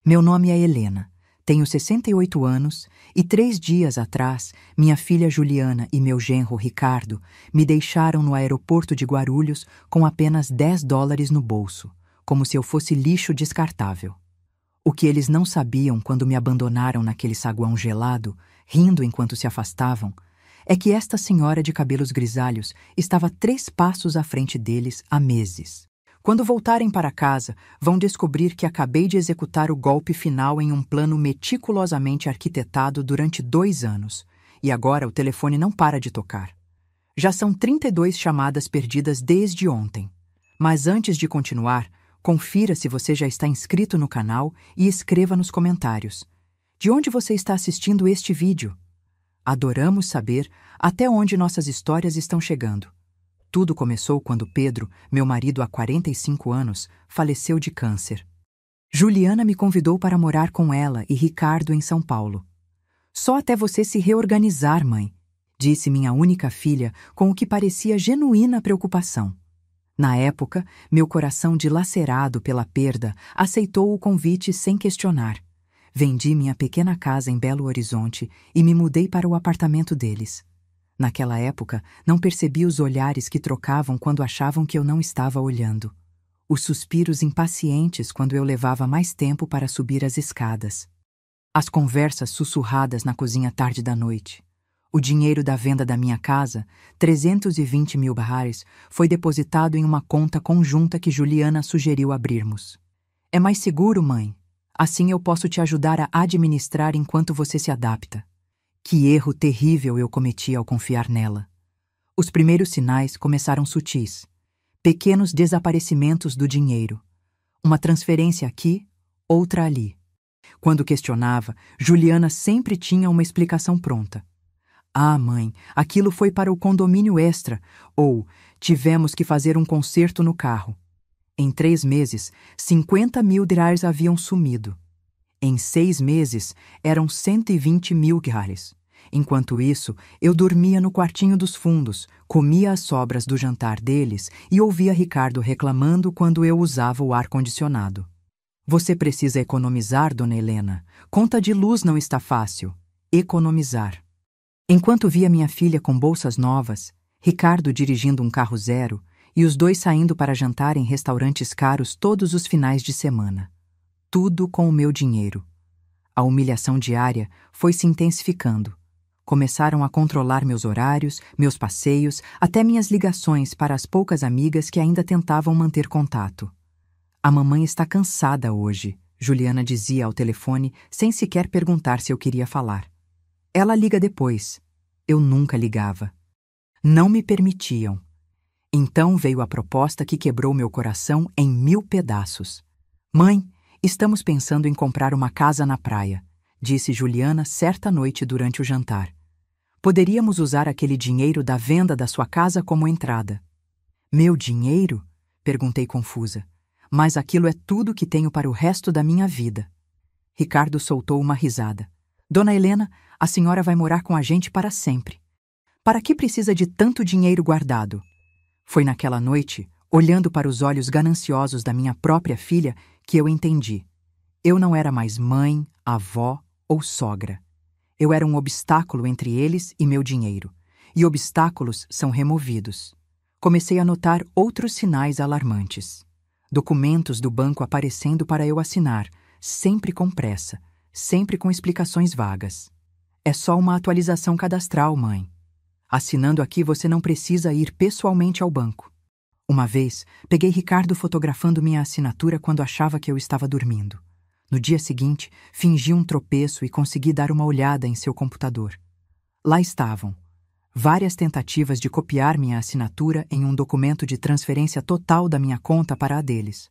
Meu nome é Helena, tenho 68 anos e 3 dias atrás, minha filha Juliana e meu genro Ricardo me deixaram no aeroporto de Guarulhos com apenas $10 no bolso, como se eu fosse lixo descartável. O que eles não sabiam quando me abandonaram naquele saguão gelado, rindo enquanto se afastavam, é que esta senhora de cabelos grisalhos estava 3 passos à frente deles há meses. Quando voltarem para casa, vão descobrir que acabei de executar o golpe final em um plano meticulosamente arquitetado durante 2 anos, e agora o telefone não para de tocar. Já são 32 chamadas perdidas desde ontem. Mas antes de continuar, confira se você já está inscrito no canal e escreva nos comentários. De onde você está assistindo este vídeo? Adoramos saber até onde nossas histórias estão chegando. Tudo começou quando Pedro, meu marido há 45 anos, faleceu de câncer. Juliana me convidou para morar com ela e Ricardo em São Paulo. Só até você se reorganizar, mãe, disse minha única filha com o que parecia genuína preocupação. Na época, meu coração dilacerado pela perda aceitou o convite sem questionar. Vendi minha pequena casa em Belo Horizonte e me mudei para o apartamento deles. Naquela época, não percebi os olhares que trocavam quando achavam que eu não estava olhando. Os suspiros impacientes quando eu levava mais tempo para subir as escadas. As conversas sussurradas na cozinha tarde da noite. O dinheiro da venda da minha casa, 320 mil barrais, foi depositado em uma conta conjunta que Juliana sugeriu abrirmos. É mais seguro, mãe. Assim eu posso te ajudar a administrar enquanto você se adapta. Que erro terrível eu cometi ao confiar nela. Os primeiros sinais começaram sutis. Pequenos desaparecimentos do dinheiro. Uma transferência aqui, outra ali. Quando questionava, Juliana sempre tinha uma explicação pronta. Ah, mãe, aquilo foi para o condomínio extra, ou tivemos que fazer um conserto no carro. Em 3 meses, 50 mil dirhams haviam sumido. Em 6 meses, eram 120 mil dirhams. Enquanto isso, eu dormia no quartinho dos fundos, comia as sobras do jantar deles e ouvia Ricardo reclamando quando eu usava o ar-condicionado. Você precisa economizar, dona Helena. Conta de luz não está fácil. Economizar. Enquanto via minha filha com bolsas novas, Ricardo dirigindo um carro zero e os dois saindo para jantar em restaurantes caros todos os finais de semana. Tudo com o meu dinheiro. A humilhação diária foi se intensificando. Começaram a controlar meus horários, meus passeios, até minhas ligações para as poucas amigas que ainda tentavam manter contato. A mamãe está cansada hoje, Juliana dizia ao telefone, sem sequer perguntar se eu queria falar. Ela liga depois. Eu nunca ligava. Não me permitiam. Então veio a proposta que quebrou meu coração em 1000 pedaços. Mãe, estamos pensando em comprar uma casa na praia, disse Juliana certa noite durante o jantar. Poderíamos usar aquele dinheiro da venda da sua casa como entrada. Meu dinheiro? Perguntei confusa. Mas aquilo é tudo que tenho para o resto da minha vida. Ricardo soltou uma risada. Dona Helena, a senhora vai morar com a gente para sempre. Para que precisa de tanto dinheiro guardado? Foi naquela noite, olhando para os olhos gananciosos da minha própria filha, que eu entendi. Eu não era mais mãe, avó ou sogra. Eu era um obstáculo entre eles e meu dinheiro. E obstáculos são removidos. Comecei a notar outros sinais alarmantes. Documentos do banco aparecendo para eu assinar, sempre com pressa, sempre com explicações vagas. É só uma atualização cadastral, mãe. Assinando aqui você não precisa ir pessoalmente ao banco. Uma vez, peguei Ricardo fotografando minha assinatura quando achava que eu estava dormindo. No dia seguinte, fingi um tropeço e consegui dar uma olhada em seu computador. Lá estavam. Várias tentativas de copiar minha assinatura em um documento de transferência total da minha conta para a deles.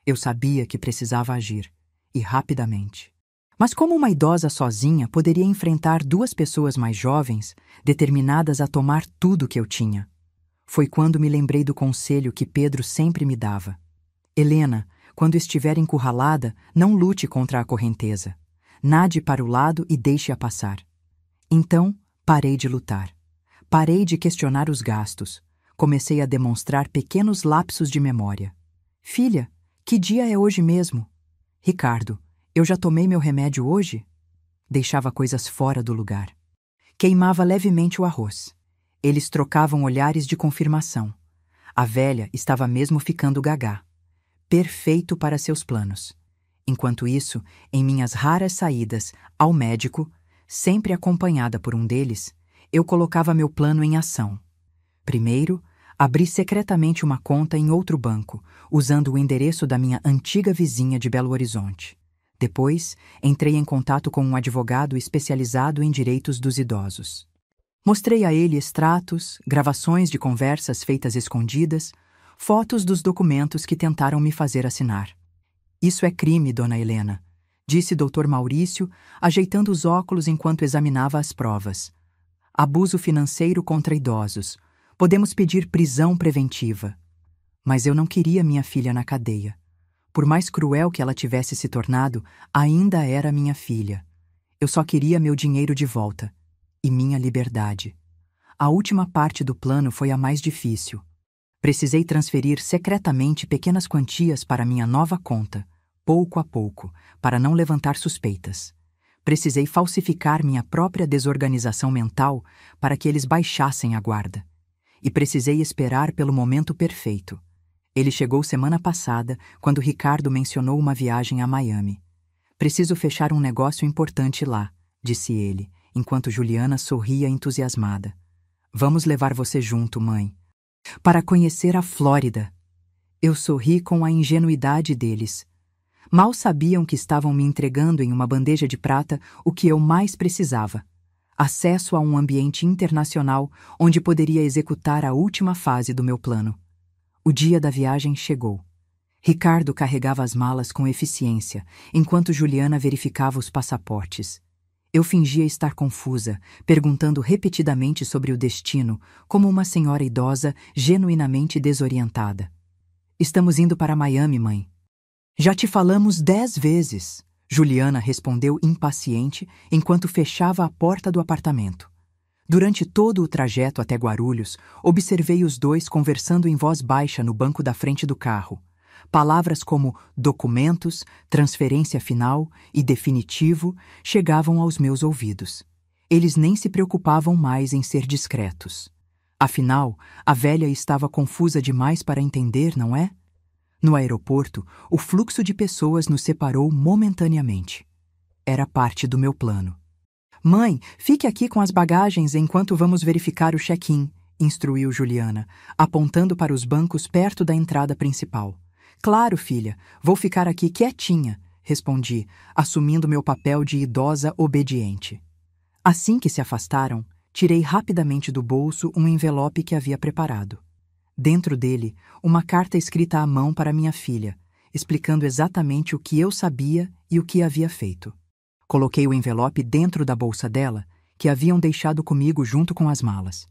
Eu sabia que precisava agir. E rapidamente. Mas como uma idosa sozinha poderia enfrentar 2 pessoas mais jovens, determinadas a tomar tudo que eu tinha? Foi quando me lembrei do conselho que Pedro sempre me dava. Helena, quando estiver encurralada, não lute contra a correnteza. Nade para o lado e deixe-a passar. Então, parei de lutar. Parei de questionar os gastos. Comecei a demonstrar pequenos lapsos de memória. Filha, que dia é hoje mesmo? Ricardo, Eu já tomei meu remédio hoje? Deixava coisas fora do lugar. Queimava levemente o arroz. Eles trocavam olhares de confirmação. A velha estava mesmo ficando gagá. Perfeito para seus planos. Enquanto isso, em minhas raras saídas ao médico, sempre acompanhada por um deles, eu colocava meu plano em ação. Primeiro, abri secretamente uma conta em outro banco, usando o endereço da minha antiga vizinha de Belo Horizonte. Depois, entrei em contato com um advogado especializado em direitos dos idosos. Mostrei a ele extratos, gravações de conversas feitas escondidas, fotos dos documentos que tentaram me fazer assinar. Isso é crime, dona Helena, disse Dr. Maurício, ajeitando os óculos enquanto examinava as provas. Abuso financeiro contra idosos. Podemos pedir prisão preventiva. Mas eu não queria minha filha na cadeia. Por mais cruel que ela tivesse se tornado, ainda era minha filha. Eu só queria meu dinheiro de volta. E minha liberdade. A última parte do plano foi a mais difícil. Precisei transferir secretamente pequenas quantias para minha nova conta, pouco a pouco, para não levantar suspeitas. Precisei falsificar minha própria desorganização mental para que eles baixassem a guarda. E precisei esperar pelo momento perfeito. Ele chegou semana passada, quando Ricardo mencionou uma viagem a Miami. Preciso fechar um negócio importante lá, disse ele, enquanto Juliana sorria entusiasmada. Vamos levar você junto, mãe. Para conhecer a Flórida. Eu sorri com a ingenuidade deles. Mal sabiam que estavam me entregando em uma bandeja de prata o que eu mais precisava. Acesso a um ambiente internacional onde poderia executar a última fase do meu plano. O dia da viagem chegou. Ricardo carregava as malas com eficiência, enquanto Juliana verificava os passaportes. Eu fingia estar confusa, perguntando repetidamente sobre o destino, como uma senhora idosa genuinamente desorientada. Estamos indo para Miami, mãe. Já te falamos 10 vezes, Juliana respondeu impaciente enquanto fechava a porta do apartamento. Durante todo o trajeto até Guarulhos, observei os dois conversando em voz baixa no banco da frente do carro. Palavras como documentos, transferência final e definitivo chegavam aos meus ouvidos. Eles nem se preocupavam mais em ser discretos. Afinal, a velha estava confusa demais para entender, não é? No aeroporto, o fluxo de pessoas nos separou momentaneamente. Era parte do meu plano. Mãe, fique aqui com as bagagens enquanto vamos verificar o check-in, instruiu Juliana, apontando para os bancos perto da entrada principal. Claro, filha, vou ficar aqui quietinha, respondi, assumindo meu papel de idosa obediente. Assim que se afastaram, tirei rapidamente do bolso um envelope que havia preparado. Dentro dele, uma carta escrita à mão para minha filha, explicando exatamente o que eu sabia e o que havia feito. Coloquei o envelope dentro da bolsa dela, que haviam deixado comigo junto com as malas.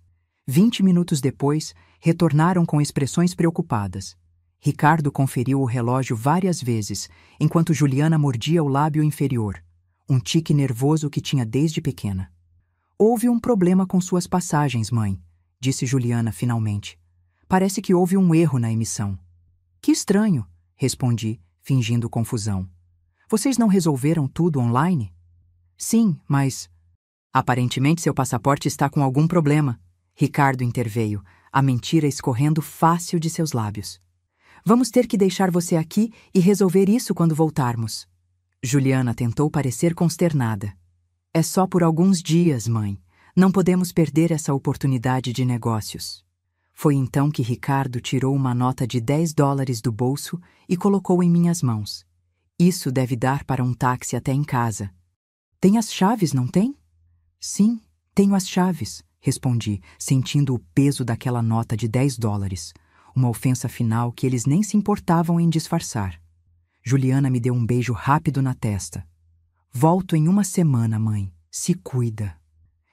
20 minutos depois, retornaram com expressões preocupadas. Ricardo conferiu o relógio várias vezes, enquanto Juliana mordia o lábio inferior, um tique nervoso que tinha desde pequena. Houve um problema com suas passagens, mãe, disse Juliana finalmente. Parece que houve um erro na emissão. Que estranho, respondi, fingindo confusão. Vocês não resolveram tudo online? Sim, mas... Aparentemente seu passaporte está com algum problema. Ricardo interveio, a mentira escorrendo fácil de seus lábios. Vamos ter que deixar você aqui e resolver isso quando voltarmos. Juliana tentou parecer consternada. É só por alguns dias, mãe. Não podemos perder essa oportunidade de negócios. Foi então que Ricardo tirou uma nota de $10 do bolso e colocou em minhas mãos. Isso deve dar para um táxi até em casa. Tem as chaves, não tem? Sim, tenho as chaves, respondi, sentindo o peso daquela nota de $10. Uma ofensa final que eles nem se importavam em disfarçar. Juliana me deu um beijo rápido na testa. Volto em uma semana, mãe. Se cuida.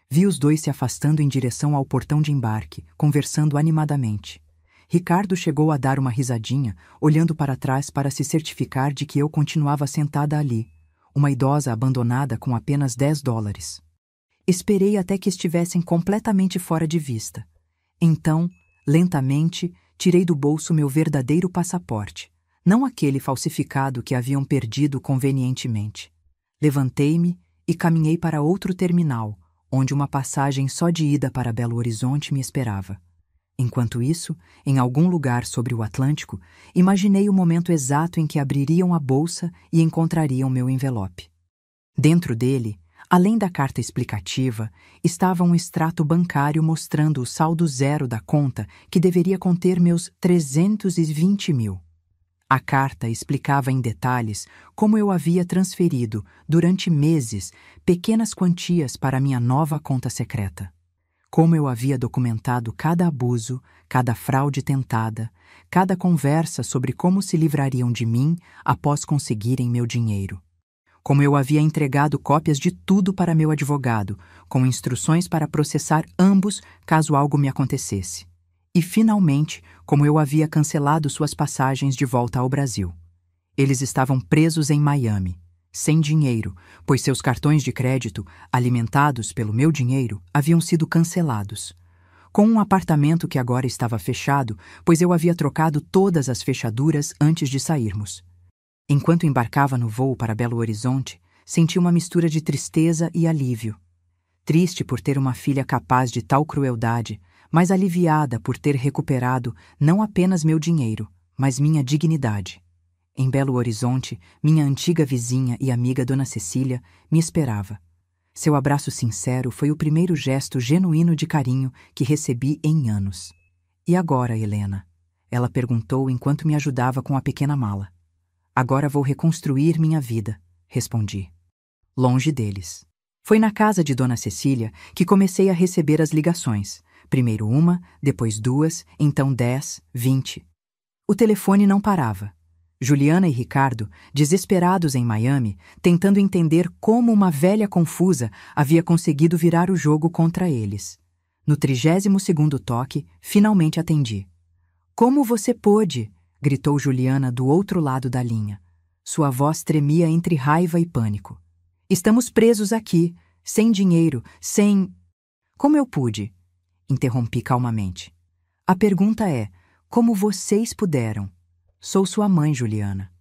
Vi os dois se afastando em direção ao portão de embarque, conversando animadamente. Ricardo chegou a dar uma risadinha, olhando para trás para se certificar de que eu continuava sentada ali, uma idosa abandonada com apenas $10. Esperei até que estivessem completamente fora de vista. Então, lentamente, tirei do bolso meu verdadeiro passaporte, não aquele falsificado que haviam perdido convenientemente. Levantei-me e caminhei para outro terminal, onde uma passagem só de ida para Belo Horizonte me esperava. Enquanto isso, em algum lugar sobre o Atlântico, imaginei o momento exato em que abririam a bolsa e encontrariam meu envelope. Dentro dele, além da carta explicativa, estava um extrato bancário mostrando o saldo zero da conta que deveria conter meus 320 mil. A carta explicava em detalhes como eu havia transferido, durante meses, pequenas quantias para minha nova conta secreta. Como eu havia documentado cada abuso, cada fraude tentada, cada conversa sobre como se livrariam de mim após conseguirem meu dinheiro. Como eu havia entregado cópias de tudo para meu advogado, com instruções para processar ambos caso algo me acontecesse. E, finalmente, como eu havia cancelado suas passagens de volta ao Brasil. Eles estavam presos em Miami, sem dinheiro, pois seus cartões de crédito, alimentados pelo meu dinheiro, haviam sido cancelados. Com um apartamento que agora estava fechado, pois eu havia trocado todas as fechaduras antes de sairmos. Enquanto embarcava no voo para Belo Horizonte, senti uma mistura de tristeza e alívio. Triste por ter uma filha capaz de tal crueldade, mas aliviada por ter recuperado não apenas meu dinheiro, mas minha dignidade. Em Belo Horizonte, minha antiga vizinha e amiga Dona Cecília me esperava. Seu abraço sincero foi o primeiro gesto genuíno de carinho que recebi em anos. "E agora, Helena?" Ela perguntou enquanto me ajudava com a pequena mala. "Agora vou reconstruir minha vida", respondi. Longe deles. Foi na casa de Dona Cecília que comecei a receber as ligações. Primeiro uma, depois 2, então 10, 20. O telefone não parava. Juliana e Ricardo, desesperados em Miami, tentando entender como uma velha confusa havia conseguido virar o jogo contra eles. No 32º toque, finalmente atendi. "Como você pôde?" gritou Juliana do outro lado da linha. Sua voz tremia entre raiva e pânico. "Estamos presos aqui, sem dinheiro, sem..." "Como eu pude?" Interrompi calmamente. "A pergunta é, como vocês puderam? Sou sua mãe, Juliana."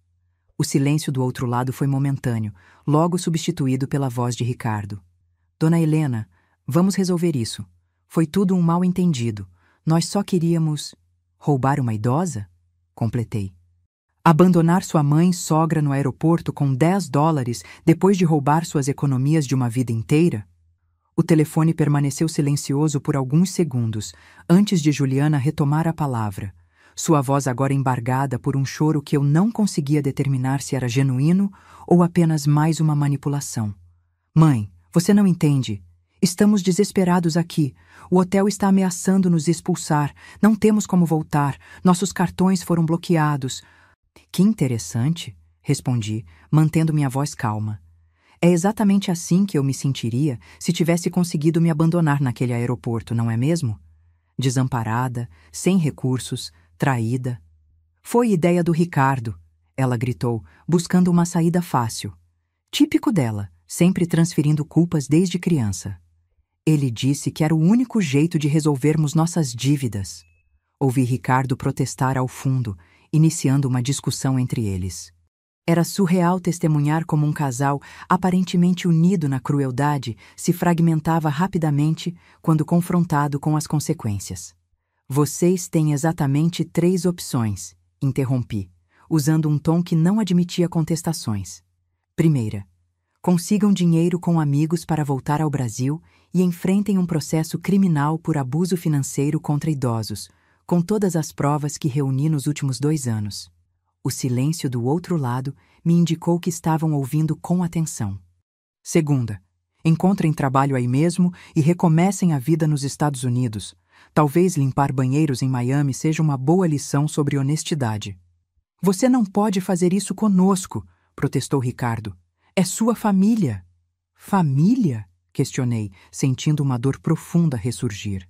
O silêncio do outro lado foi momentâneo, logo substituído pela voz de Ricardo. "Dona Helena, vamos resolver isso. Foi tudo um mal-entendido. Nós só queríamos..." "Roubar uma idosa?" Completei. "Abandonar sua mãe e sogra no aeroporto com $10 depois de roubar suas economias de uma vida inteira?" O telefone permaneceu silencioso por alguns segundos, antes de Juliana retomar a palavra. Sua voz agora embargada por um choro que eu não conseguia determinar se era genuíno ou apenas mais uma manipulação. "Mãe, você não entende. Estamos desesperados aqui. O hotel está ameaçando nos expulsar. Não temos como voltar. Nossos cartões foram bloqueados." "Que interessante", respondi, mantendo minha voz calma. "É exatamente assim que eu me sentiria se tivesse conseguido me abandonar naquele aeroporto, não é mesmo? Desamparada, sem recursos, traída." "Foi ideia do Ricardo", ela gritou, buscando uma saída fácil. Típico dela, sempre transferindo culpas desde criança. "Ele disse que era o único jeito de resolvermos nossas dívidas." Ouvi Ricardo protestar ao fundo, iniciando uma discussão entre eles. Era surreal testemunhar como um casal, aparentemente unido na crueldade, se fragmentava rapidamente quando confrontado com as consequências. "Vocês têm exatamente 3 opções", interrompi, usando um tom que não admitia contestações. "Primeira, consigam dinheiro com amigos para voltar ao Brasil e enfrentem um processo criminal por abuso financeiro contra idosos, com todas as provas que reuni nos últimos 2 anos. O silêncio do outro lado me indicou que estavam ouvindo com atenção. "Segunda, encontrem trabalho aí mesmo e recomecem a vida nos Estados Unidos. Talvez limpar banheiros em Miami seja uma boa lição sobre honestidade." "Você não pode fazer isso conosco", protestou Ricardo. "É sua família." "Família?", questionei, sentindo uma dor profunda ressurgir.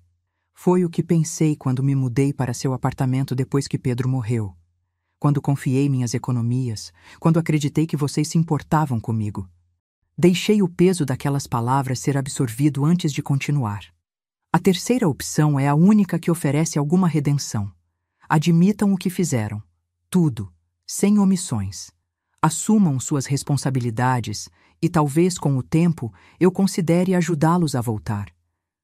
"Foi o que pensei quando me mudei para seu apartamento depois que Pedro morreu. Quando confiei minhas economias, quando acreditei que vocês se importavam comigo." Deixei o peso daquelas palavras ser absorvido antes de continuar. "A terceira opção é a única que oferece alguma redenção. Admitam o que fizeram. Tudo. sem omissões. Assumam suas responsabilidades e talvez com o tempo eu considere ajudá-los a voltar.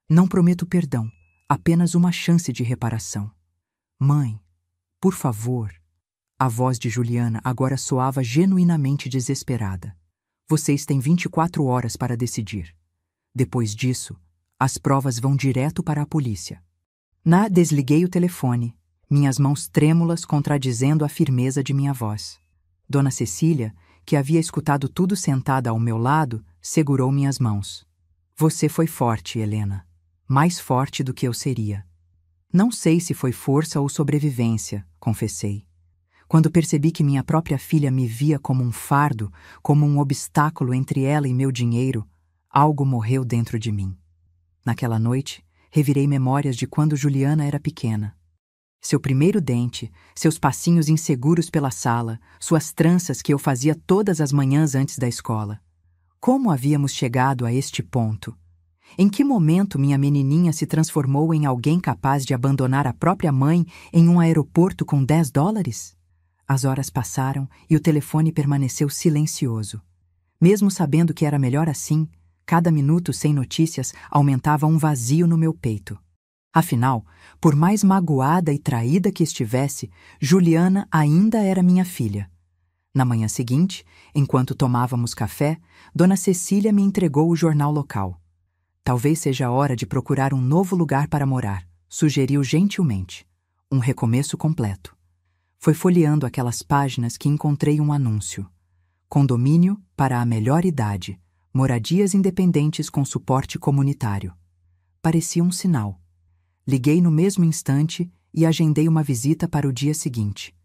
Não prometo perdão, apenas uma chance de reparação. Mãe, por favor. A voz de Juliana agora soava genuinamente desesperada. Vocês têm 24 horas para decidir. Depois disso, as provas vão direto para a polícia. Desliguei o telefone, minhas mãos trêmulas contradizendo a firmeza de minha voz. Dona Cecília, que havia escutado tudo sentada ao meu lado, segurou minhas mãos. Você foi forte, Helena. Mais forte do que eu seria. Não sei se foi força ou sobrevivência, confessei. Quando percebi que minha própria filha me via como um fardo, como um obstáculo entre ela e meu dinheiro, algo morreu dentro de mim. Naquela noite, revirei memórias de quando Juliana era pequena. Seu primeiro dente, seus passinhos inseguros pela sala, suas tranças que eu fazia todas as manhãs antes da escola. Como havíamos chegado a este ponto? Em que momento minha menininha se transformou em alguém capaz de abandonar a própria mãe em um aeroporto com $10? As horas passaram e o telefone permaneceu silencioso. Mesmo sabendo que era melhor assim, cada minuto sem notícias aumentava um vazio no meu peito. Afinal, por mais magoada e traída que estivesse, Juliana ainda era minha filha. Na manhã seguinte, enquanto tomávamos café, Dona Cecília me entregou o jornal local. Talvez seja a hora de procurar um novo lugar para morar, sugeriu gentilmente. Um recomeço completo. Foi folheando aquelas páginas que encontrei um anúncio. Condomínio para a melhor idade. Moradias independentes com suporte comunitário. Parecia um sinal. Liguei no mesmo instante e agendei uma visita para o dia seguinte.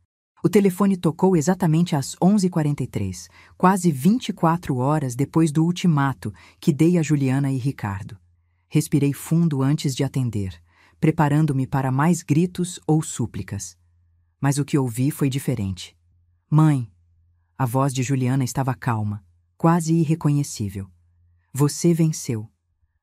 O telefone tocou exatamente às 11h43, quase 24 horas depois do ultimato que dei a Juliana e Ricardo. Respirei fundo antes de atender, preparando-me para mais gritos ou súplicas. Mas o que ouvi foi diferente. Mãe, a voz de Juliana estava calma, quase irreconhecível. Você venceu.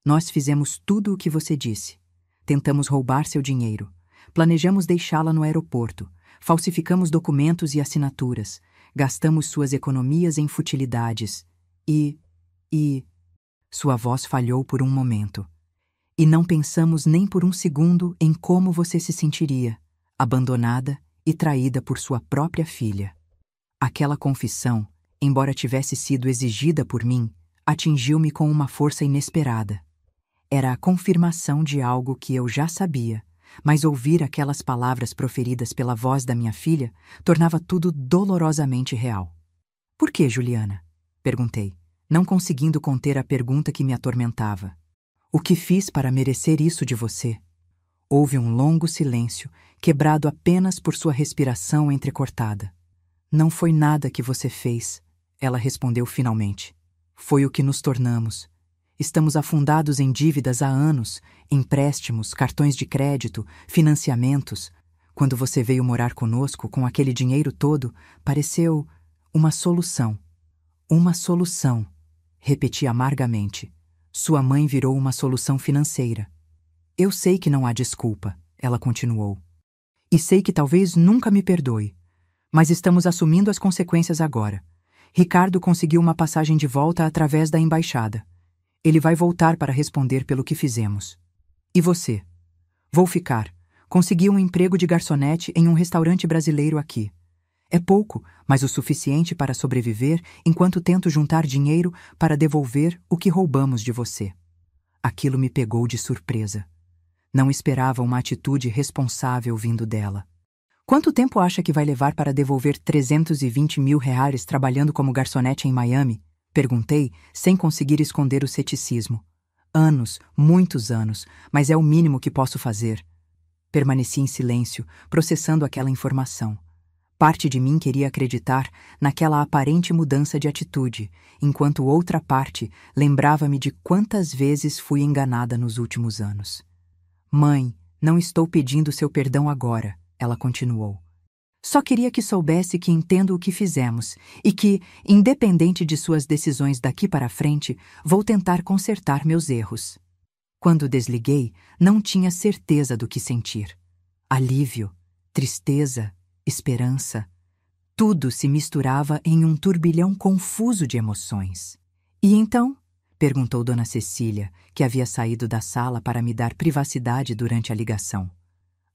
Nós fizemos tudo o que você disse. Tentamos roubar seu dinheiro. Planejamos deixá-la no aeroporto. Falsificamos documentos e assinaturas. Gastamos suas economias em futilidades. E... Sua voz falhou por um momento. E não pensamos nem por um segundo em como você se sentiria, abandonada e traída por sua própria filha. Aquela confissão, embora tivesse sido exigida por mim, atingiu-me com uma força inesperada. Era a confirmação de algo que eu já sabia, mas ouvir aquelas palavras proferidas pela voz da minha filha tornava tudo dolorosamente real. Por que, Juliana? Perguntei, não conseguindo conter a pergunta que me atormentava. O que fiz para merecer isso de você? Houve um longo silêncio, quebrado apenas por sua respiração entrecortada. Não foi nada que você fez, ela respondeu finalmente. Foi o que nos tornamos. Estamos afundados em dívidas há anos, empréstimos, cartões de crédito, financiamentos. Quando você veio morar conosco com aquele dinheiro todo, pareceu uma solução. Uma solução, repeti amargamente. Sua mãe virou uma solução financeira. Eu sei que não há desculpa, ela continuou. E sei que talvez nunca me perdoe. Mas estamos assumindo as consequências agora. Ricardo conseguiu uma passagem de volta através da embaixada. Ele vai voltar para responder pelo que fizemos. E você? Vou ficar. Consegui um emprego de garçonete em um restaurante brasileiro aqui. É pouco, mas o suficiente para sobreviver enquanto tento juntar dinheiro para devolver o que roubamos de você. Aquilo me pegou de surpresa. Não esperava uma atitude responsável vindo dela. Quanto tempo acha que vai levar para devolver 320 mil reais trabalhando como garçonete em Miami? Perguntei, sem conseguir esconder o ceticismo. Anos, muitos anos, mas é o mínimo que posso fazer. Permaneci em silêncio, processando aquela informação. Parte de mim queria acreditar naquela aparente mudança de atitude, enquanto outra parte lembrava-me de quantas vezes fui enganada nos últimos anos. Mãe, não estou pedindo seu perdão agora, ela continuou. Só queria que soubesse que entendo o que fizemos e que, independente de suas decisões daqui para frente, vou tentar consertar meus erros. Quando desliguei, não tinha certeza do que sentir. Alívio, tristeza, esperança. Tudo se misturava em um turbilhão confuso de emoções. E então? Perguntou Dona Cecília, que havia saído da sala para me dar privacidade durante a ligação.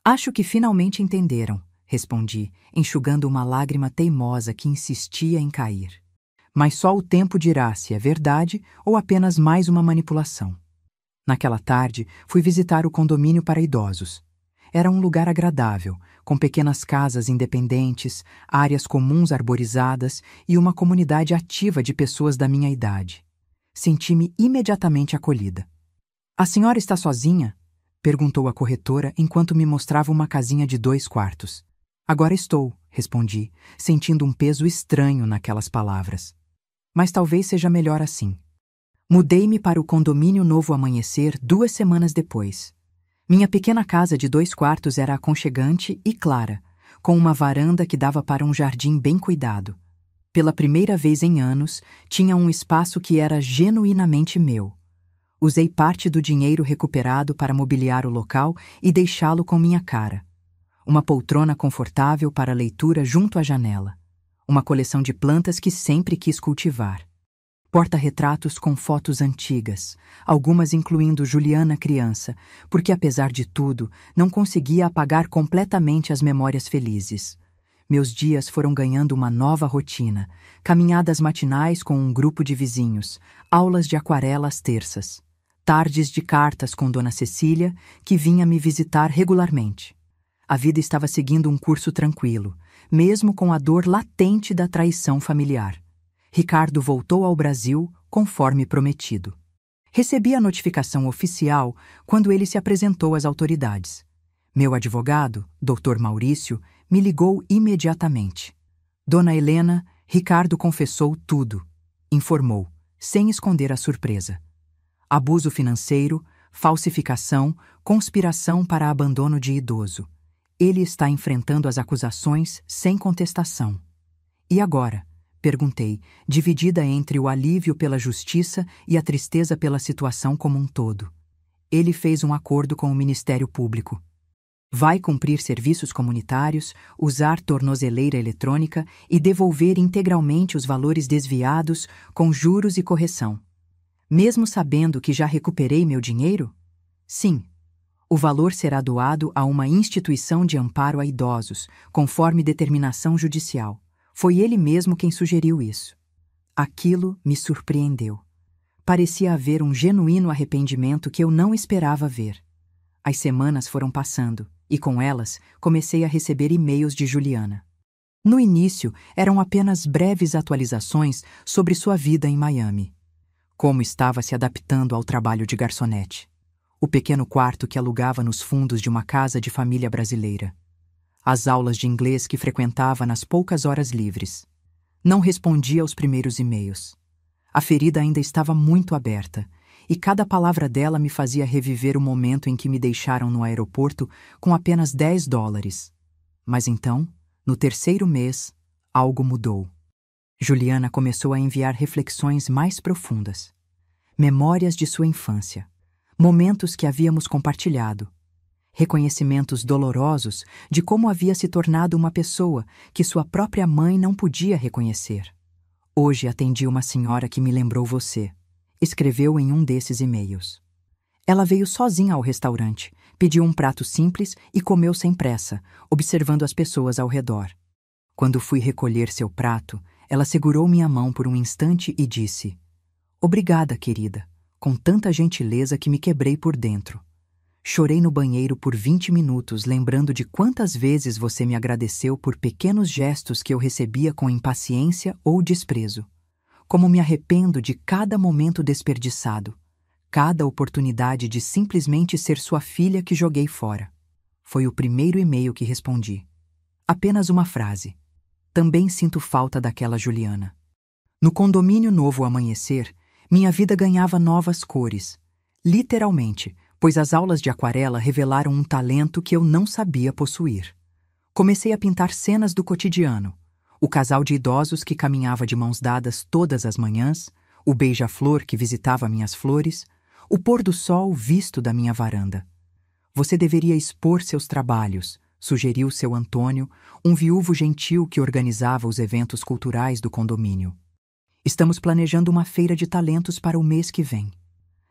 Acho que finalmente entenderam, respondi, enxugando uma lágrima teimosa que insistia em cair. Mas só o tempo dirá se é verdade ou apenas mais uma manipulação. Naquela tarde, fui visitar o condomínio para idosos. Era um lugar agradável, com pequenas casas independentes, áreas comuns arborizadas e uma comunidade ativa de pessoas da minha idade. Senti-me imediatamente acolhida. A senhora está sozinha? Perguntou a corretora enquanto me mostrava uma casinha de 2 quartos. Agora estou, respondi, sentindo um peso estranho naquelas palavras. Mas talvez seja melhor assim. Mudei-me para o condomínio Novo Amanhecer 2 semanas depois. Minha pequena casa de 2 quartos era aconchegante e clara, com uma varanda que dava para um jardim bem cuidado. Pela primeira vez em anos, tinha um espaço que era genuinamente meu. Usei parte do dinheiro recuperado para mobiliar o local e deixá-lo com minha cara. Uma poltrona confortável para leitura junto à janela. Uma coleção de plantas que sempre quis cultivar. Porta-retratos com fotos antigas, algumas incluindo Juliana criança, porque apesar de tudo, não conseguia apagar completamente as memórias felizes. Meus dias foram ganhando uma nova rotina, caminhadas matinais com um grupo de vizinhos, aulas de aquarela às terças, tardes de cartas com Dona Cecília, que vinha me visitar regularmente. A vida estava seguindo um curso tranquilo, mesmo com a dor latente da traição familiar. Ricardo voltou ao Brasil conforme prometido. Recebi a notificação oficial quando ele se apresentou às autoridades. Meu advogado, Dr. Maurício, me ligou imediatamente. Dona Helena, Ricardo confessou tudo. Informou, sem esconder a surpresa. Abuso financeiro, falsificação, conspiração para abandono de idoso. Ele está enfrentando as acusações sem contestação. E agora? Perguntei, dividida entre o alívio pela justiça e a tristeza pela situação como um todo. Ele fez um acordo com o Ministério Público. Vai cumprir serviços comunitários, usar tornozeleira eletrônica e devolver integralmente os valores desviados com juros e correção. Mesmo sabendo que já recuperei meu dinheiro? Sim. O valor será doado a uma instituição de amparo a idosos, conforme determinação judicial. Foi ele mesmo quem sugeriu isso. Aquilo me surpreendeu. Parecia haver um genuíno arrependimento que eu não esperava ver. As semanas foram passando, e com elas comecei a receber e-mails de Juliana. No início, eram apenas breves atualizações sobre sua vida em Miami. Como estava se adaptando ao trabalho de garçonete. O pequeno quarto que alugava nos fundos de uma casa de família brasileira. As aulas de inglês que frequentava nas poucas horas livres. Não respondia aos primeiros e-mails. A ferida ainda estava muito aberta, e cada palavra dela me fazia reviver o momento em que me deixaram no aeroporto com apenas $10. Mas então, no 3º mês, algo mudou. Juliana começou a enviar reflexões mais profundas. Memórias de sua infância. Momentos que havíamos compartilhado. Reconhecimentos dolorosos de como havia se tornado uma pessoa que sua própria mãe não podia reconhecer. Hoje atendi uma senhora que me lembrou você. Escreveu em um desses e-mails. Ela veio sozinha ao restaurante, pediu um prato simples e comeu sem pressa, observando as pessoas ao redor. Quando fui recolher seu prato, ela segurou minha mão por um instante e disse: "Obrigada, querida, com tanta gentileza que me quebrei por dentro. Chorei no banheiro por 20 minutos, lembrando de quantas vezes você me agradeceu por pequenos gestos que eu recebia com impaciência ou desprezo. Como me arrependo de cada momento desperdiçado, cada oportunidade de simplesmente ser sua filha que joguei fora." Foi o primeiro e-mail que respondi. Apenas uma frase. Também sinto falta daquela Juliana. No condomínio Novo Amanhecer, minha vida ganhava novas cores. Literalmente, pois as aulas de aquarela revelaram um talento que eu não sabia possuir. Comecei a pintar cenas do cotidiano. O casal de idosos que caminhava de mãos dadas todas as manhãs, o beija-flor que visitava minhas flores, o pôr do sol visto da minha varanda. Você deveria expor seus trabalhos, sugeriu seu Antônio, um viúvo gentil que organizava os eventos culturais do condomínio. Estamos planejando uma feira de talentos para o mês que vem.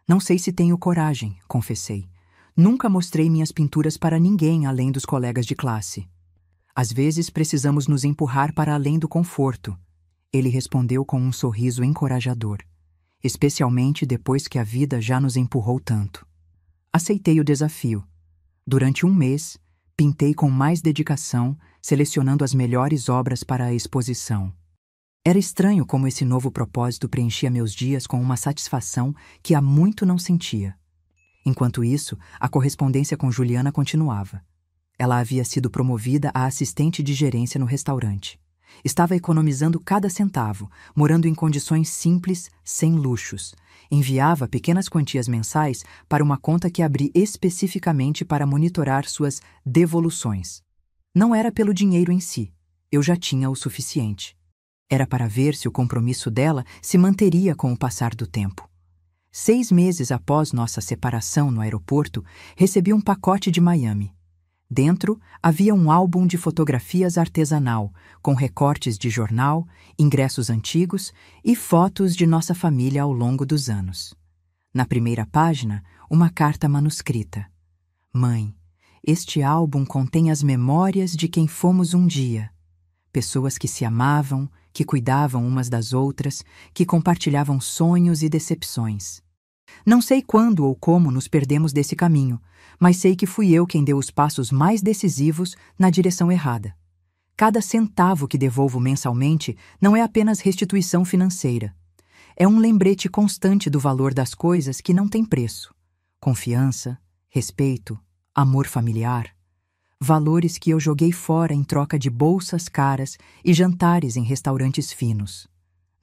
Não sei se tenho coragem, confessei. Nunca mostrei minhas pinturas para ninguém além dos colegas de classe. Às vezes precisamos nos empurrar para além do conforto. Ele respondeu com um sorriso encorajador, especialmente depois que a vida já nos empurrou tanto. Aceitei o desafio. Durante um mês, pintei com mais dedicação, selecionando as melhores obras para a exposição. Era estranho como esse novo propósito preenchia meus dias com uma satisfação que há muito não sentia. Enquanto isso, a correspondência com Juliana continuava. Ela havia sido promovida a assistente de gerência no restaurante. Estava economizando cada centavo, morando em condições simples, sem luxos. Enviava pequenas quantias mensais para uma conta que abri especificamente para monitorar suas devoluções. Não era pelo dinheiro em si, eu já tinha o suficiente. Era para ver se o compromisso dela se manteria com o passar do tempo. 6 meses após nossa separação no aeroporto, recebi um pacote de Miami. Dentro havia um álbum de fotografias artesanal, com recortes de jornal, ingressos antigos e fotos de nossa família ao longo dos anos. Na primeira página, uma carta manuscrita. Mãe, este álbum contém as memórias de quem fomos um dia. Pessoas que se amavam, que cuidavam umas das outras, que compartilhavam sonhos e decepções. Não sei quando ou como nos perdemos desse caminho, mas sei que fui eu quem deu os passos mais decisivos na direção errada. Cada centavo que devolvo mensalmente não é apenas restituição financeira. É um lembrete constante do valor das coisas que não têm preço. Confiança, respeito, amor familiar. Valores que eu joguei fora em troca de bolsas caras e jantares em restaurantes finos.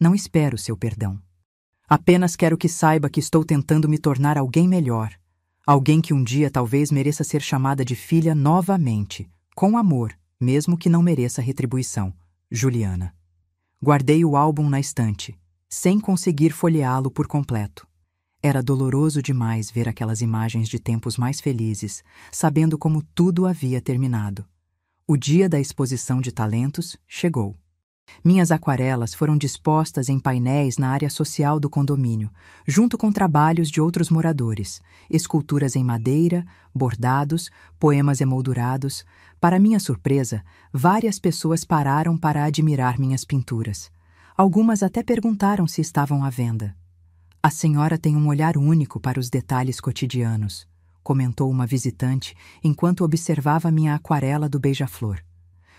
Não espero seu perdão. Apenas quero que saiba que estou tentando me tornar alguém melhor. Alguém que um dia talvez mereça ser chamada de filha novamente, com amor, mesmo que não mereça retribuição. Juliana. Guardei o álbum na estante, sem conseguir folheá-lo por completo. Era doloroso demais ver aquelas imagens de tempos mais felizes, sabendo como tudo havia terminado. O dia da exposição de talentos chegou. Minhas aquarelas foram dispostas em painéis na área social do condomínio, junto com trabalhos de outros moradores, esculturas em madeira, bordados, poemas emoldurados. Para minha surpresa, várias pessoas pararam para admirar minhas pinturas. Algumas até perguntaram se estavam à venda. A senhora tem um olhar único para os detalhes cotidianos, comentou uma visitante enquanto observava minha aquarela do beija-flor.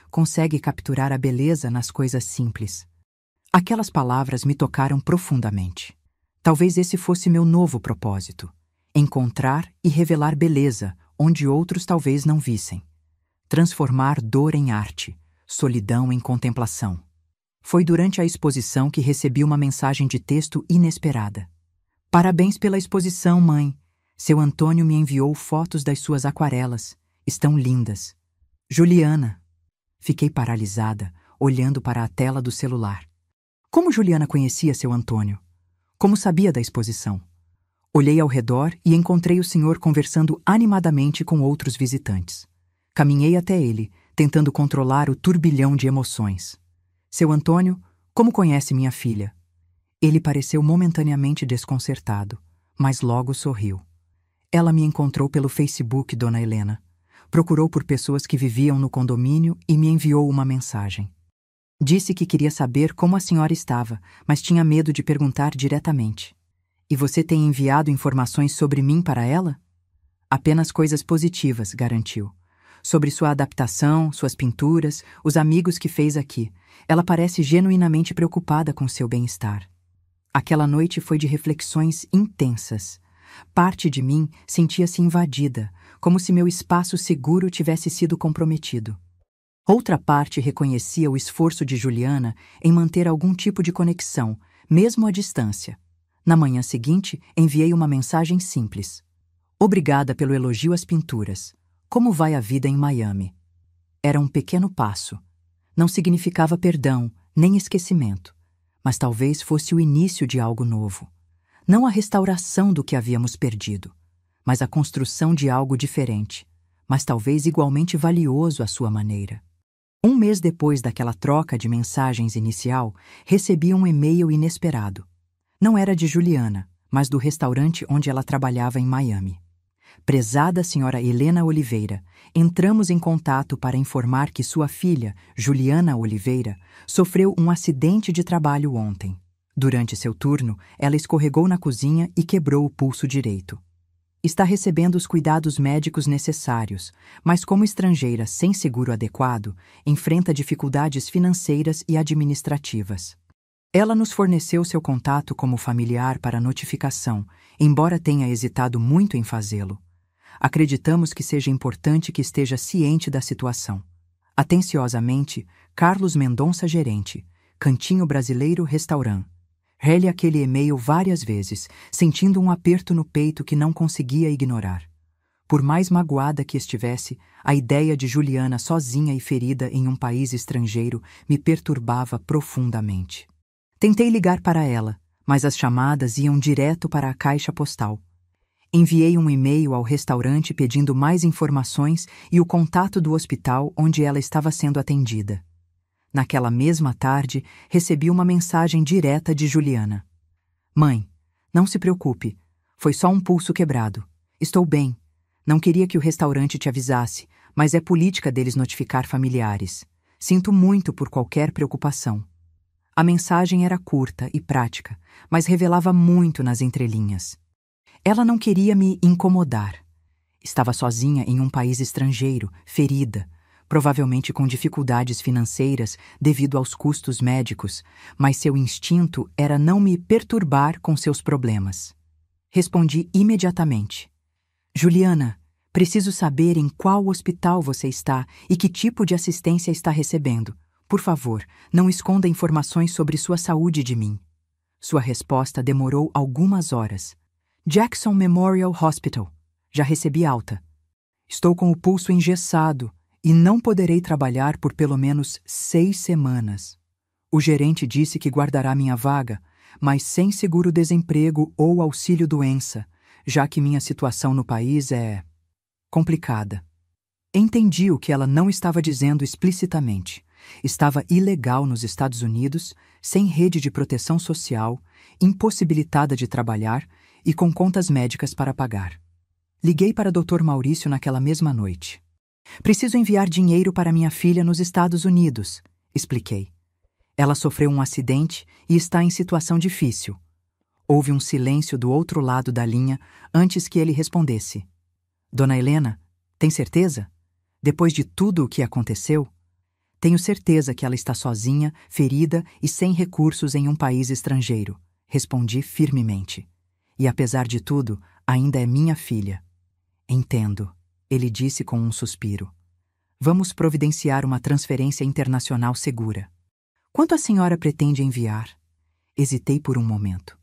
Consegue capturar a beleza nas coisas simples. Aquelas palavras me tocaram profundamente. Talvez esse fosse meu novo propósito: encontrar e revelar beleza onde outros talvez não vissem. Transformar dor em arte, solidão em contemplação. Foi durante a exposição que recebi uma mensagem de texto inesperada. Parabéns pela exposição, mãe. Seu Antônio me enviou fotos das suas aquarelas. Estão lindas. Juliana. Fiquei paralisada, olhando para a tela do celular. Como Juliana conhecia seu Antônio? Como sabia da exposição? Olhei ao redor e encontrei o senhor conversando animadamente com outros visitantes. Caminhei até ele, tentando controlar o turbilhão de emoções. Seu Antônio, como conhece minha filha? Ele pareceu momentaneamente desconcertado, mas logo sorriu. Ela me encontrou pelo Facebook, dona Helena. Procurou por pessoas que viviam no condomínio e me enviou uma mensagem. Disse que queria saber como a senhora estava, mas tinha medo de perguntar diretamente. E você tem enviado informações sobre mim para ela? Apenas coisas positivas, garantiu. Sobre sua adaptação, suas pinturas, os amigos que fez aqui. Ela parece genuinamente preocupada com seu bem-estar. Aquela noite foi de reflexões intensas. Parte de mim sentia-se invadida, como se meu espaço seguro tivesse sido comprometido. Outra parte reconhecia o esforço de Juliana em manter algum tipo de conexão, mesmo à distância. Na manhã seguinte, enviei uma mensagem simples. Obrigada pelo elogio às pinturas. Como vai a vida em Miami? Era um pequeno passo. Não significava perdão, nem esquecimento, mas talvez fosse o início de algo novo. Não a restauração do que havíamos perdido, mas a construção de algo diferente, mas talvez igualmente valioso à sua maneira. Um mês depois daquela troca de mensagens inicial, recebi um e-mail inesperado. Não era de Juliana, mas do restaurante onde ela trabalhava em Miami. Prezada senhora Helena Oliveira, entramos em contato para informar que sua filha, Juliana Oliveira, sofreu um acidente de trabalho ontem. Durante seu turno, ela escorregou na cozinha e quebrou o pulso direito. Está recebendo os cuidados médicos necessários, mas como estrangeira sem seguro adequado, enfrenta dificuldades financeiras e administrativas. Ela nos forneceu seu contato como familiar para notificação, embora tenha hesitado muito em fazê-lo. Acreditamos que seja importante que esteja ciente da situação. Atenciosamente, Carlos Mendonça Gerente, Cantinho Brasileiro Restaurant. Rele aquele e-mail várias vezes, sentindo um aperto no peito que não conseguia ignorar. Por mais magoada que estivesse, a ideia de Juliana sozinha e ferida em um país estrangeiro me perturbava profundamente. Tentei ligar para ela, mas as chamadas iam direto para a caixa postal. Enviei um e-mail ao restaurante pedindo mais informações e o contato do hospital onde ela estava sendo atendida. Naquela mesma tarde, recebi uma mensagem direta de Juliana. Mãe, não se preocupe. Foi só um pulso quebrado. Estou bem. Não queria que o restaurante te avisasse, mas é política deles notificar familiares. Sinto muito por qualquer preocupação. A mensagem era curta e prática, mas revelava muito nas entrelinhas. Ela não queria me incomodar. Estava sozinha em um país estrangeiro, ferida, provavelmente com dificuldades financeiras devido aos custos médicos, mas seu instinto era não me perturbar com seus problemas. Respondi imediatamente. Juliana, preciso saber em qual hospital você está e que tipo de assistência está recebendo. Por favor, não esconda informações sobre sua saúde de mim. Sua resposta demorou algumas horas. Jackson Memorial Hospital. Já recebi alta. Estou com o pulso engessado e não poderei trabalhar por pelo menos 6 semanas. O gerente disse que guardará minha vaga, mas sem seguro-desemprego ou auxílio-doença, já que minha situação no país é complicada. Entendi o que ela não estava dizendo explicitamente. Estava ilegal nos Estados Unidos, sem rede de proteção social, impossibilitada de trabalhar e com contas médicas para pagar. Liguei para Dr. Maurício naquela mesma noite. Preciso enviar dinheiro para minha filha nos Estados Unidos, expliquei. Ela sofreu um acidente e está em situação difícil. Houve um silêncio do outro lado da linha antes que ele respondesse. Dona Helena, tem certeza? Depois de tudo o que aconteceu? Tenho certeza que ela está sozinha, ferida e sem recursos em um país estrangeiro, respondi firmemente. E apesar de tudo, ainda é minha filha. Entendo, ele disse com um suspiro. Vamos providenciar uma transferência internacional segura. Quanto a senhora pretende enviar? Hesitei por um momento.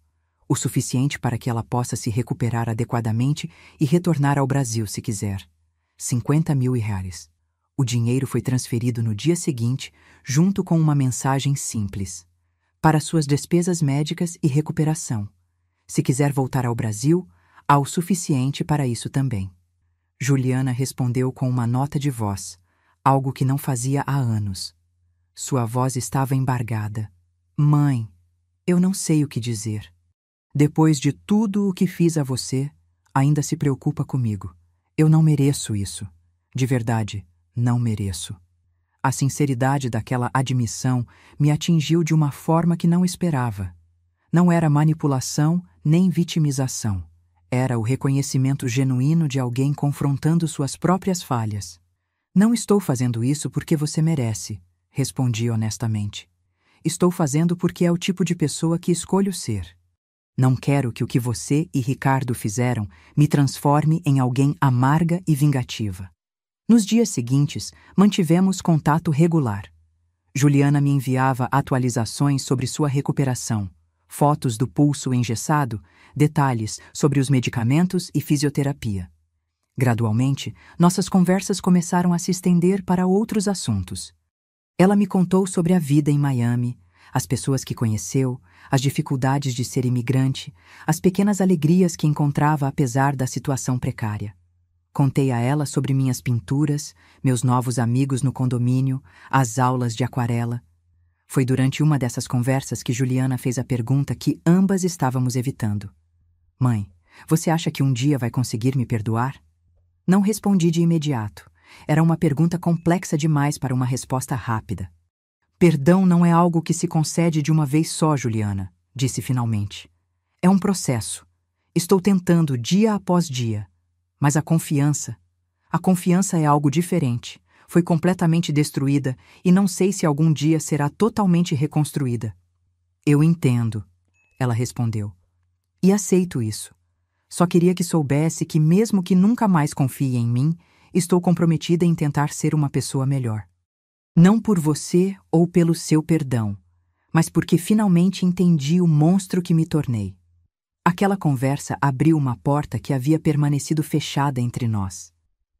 O suficiente para que ela possa se recuperar adequadamente e retornar ao Brasil se quiser. 50 mil reais. O dinheiro foi transferido no dia seguinte, junto com uma mensagem simples. Para suas despesas médicas e recuperação. Se quiser voltar ao Brasil, há o suficiente para isso também. Juliana respondeu com uma nota de voz, algo que não fazia há anos. Sua voz estava embargada. Mãe, eu não sei o que dizer. Depois de tudo o que fiz a você, ainda se preocupa comigo. Eu não mereço isso. De verdade, não mereço. A sinceridade daquela admissão me atingiu de uma forma que não esperava. Não era manipulação nem vitimização. Era o reconhecimento genuíno de alguém confrontando suas próprias falhas. Não estou fazendo isso porque você merece, respondi honestamente. Estou fazendo porque é o tipo de pessoa que escolho ser. Não quero que o que você e Ricardo fizeram me transforme em alguém amarga e vingativa. Nos dias seguintes, mantivemos contato regular. Juliana me enviava atualizações sobre sua recuperação, fotos do pulso engessado, detalhes sobre os medicamentos e fisioterapia. Gradualmente, nossas conversas começaram a se estender para outros assuntos. Ela me contou sobre a vida em Miami, as pessoas que conheceu, as dificuldades de ser imigrante, as pequenas alegrias que encontrava apesar da situação precária. Contei a ela sobre minhas pinturas, meus novos amigos no condomínio, as aulas de aquarela. Foi durante uma dessas conversas que Juliana fez a pergunta que ambas estávamos evitando. Mãe, você acha que um dia vai conseguir me perdoar? Não respondi de imediato. Era uma pergunta complexa demais para uma resposta rápida. Perdão não é algo que se concede de uma vez só, Juliana, disse finalmente. É um processo. Estou tentando dia após dia. Mas a confiança é algo diferente. Foi completamente destruída e não sei se algum dia será totalmente reconstruída. Eu entendo, ela respondeu. E aceito isso. Só queria que soubesse que mesmo que nunca mais confie em mim, estou comprometida em tentar ser uma pessoa melhor. Não por você ou pelo seu perdão, mas porque finalmente entendi o monstro que me tornei. Aquela conversa abriu uma porta que havia permanecido fechada entre nós.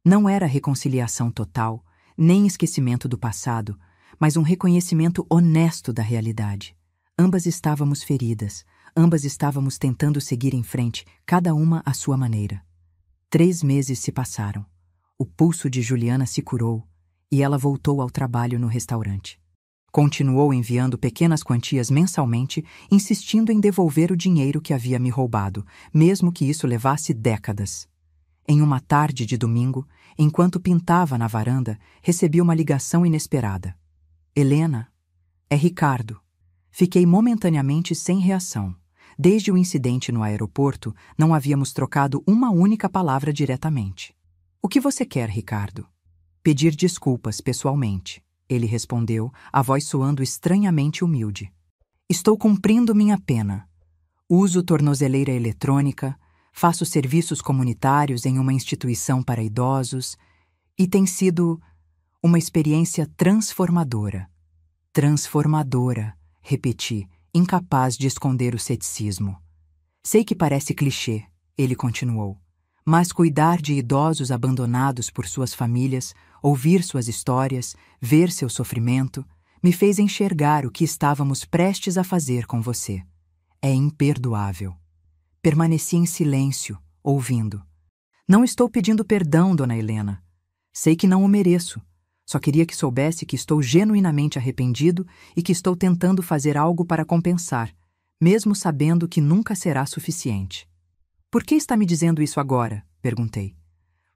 Não era reconciliação total, nem esquecimento do passado, mas um reconhecimento honesto da realidade. Ambas estávamos feridas, ambas estávamos tentando seguir em frente, cada uma à sua maneira. 3 meses se passaram. O pulso de Juliana se curou e ela voltou ao trabalho no restaurante. Continuou enviando pequenas quantias mensalmente, insistindo em devolver o dinheiro que havia me roubado, mesmo que isso levasse décadas. Em uma tarde de domingo, enquanto pintava na varanda, recebi uma ligação inesperada. Helena, é Ricardo. Fiquei momentaneamente sem reação. Desde o incidente no aeroporto, não havíamos trocado uma única palavra diretamente. O que você quer, Ricardo? Pedir desculpas pessoalmente. Ele respondeu, a voz soando estranhamente humilde. Estou cumprindo minha pena. Uso tornozeleira eletrônica, faço serviços comunitários em uma instituição para idosos e tem sido uma experiência transformadora. Transformadora, repeti, incapaz de esconder o ceticismo. Sei que parece clichê, ele continuou, mas cuidar de idosos abandonados por suas famílias, ouvir suas histórias, ver seu sofrimento, me fez enxergar o que estávamos prestes a fazer com você. É imperdoável. Permaneci em silêncio, ouvindo. Não estou pedindo perdão, dona Helena. Sei que não o mereço. Só queria que soubesse que estou genuinamente arrependido e que estou tentando fazer algo para compensar, mesmo sabendo que nunca será suficiente. Por que está me dizendo isso agora? Perguntei.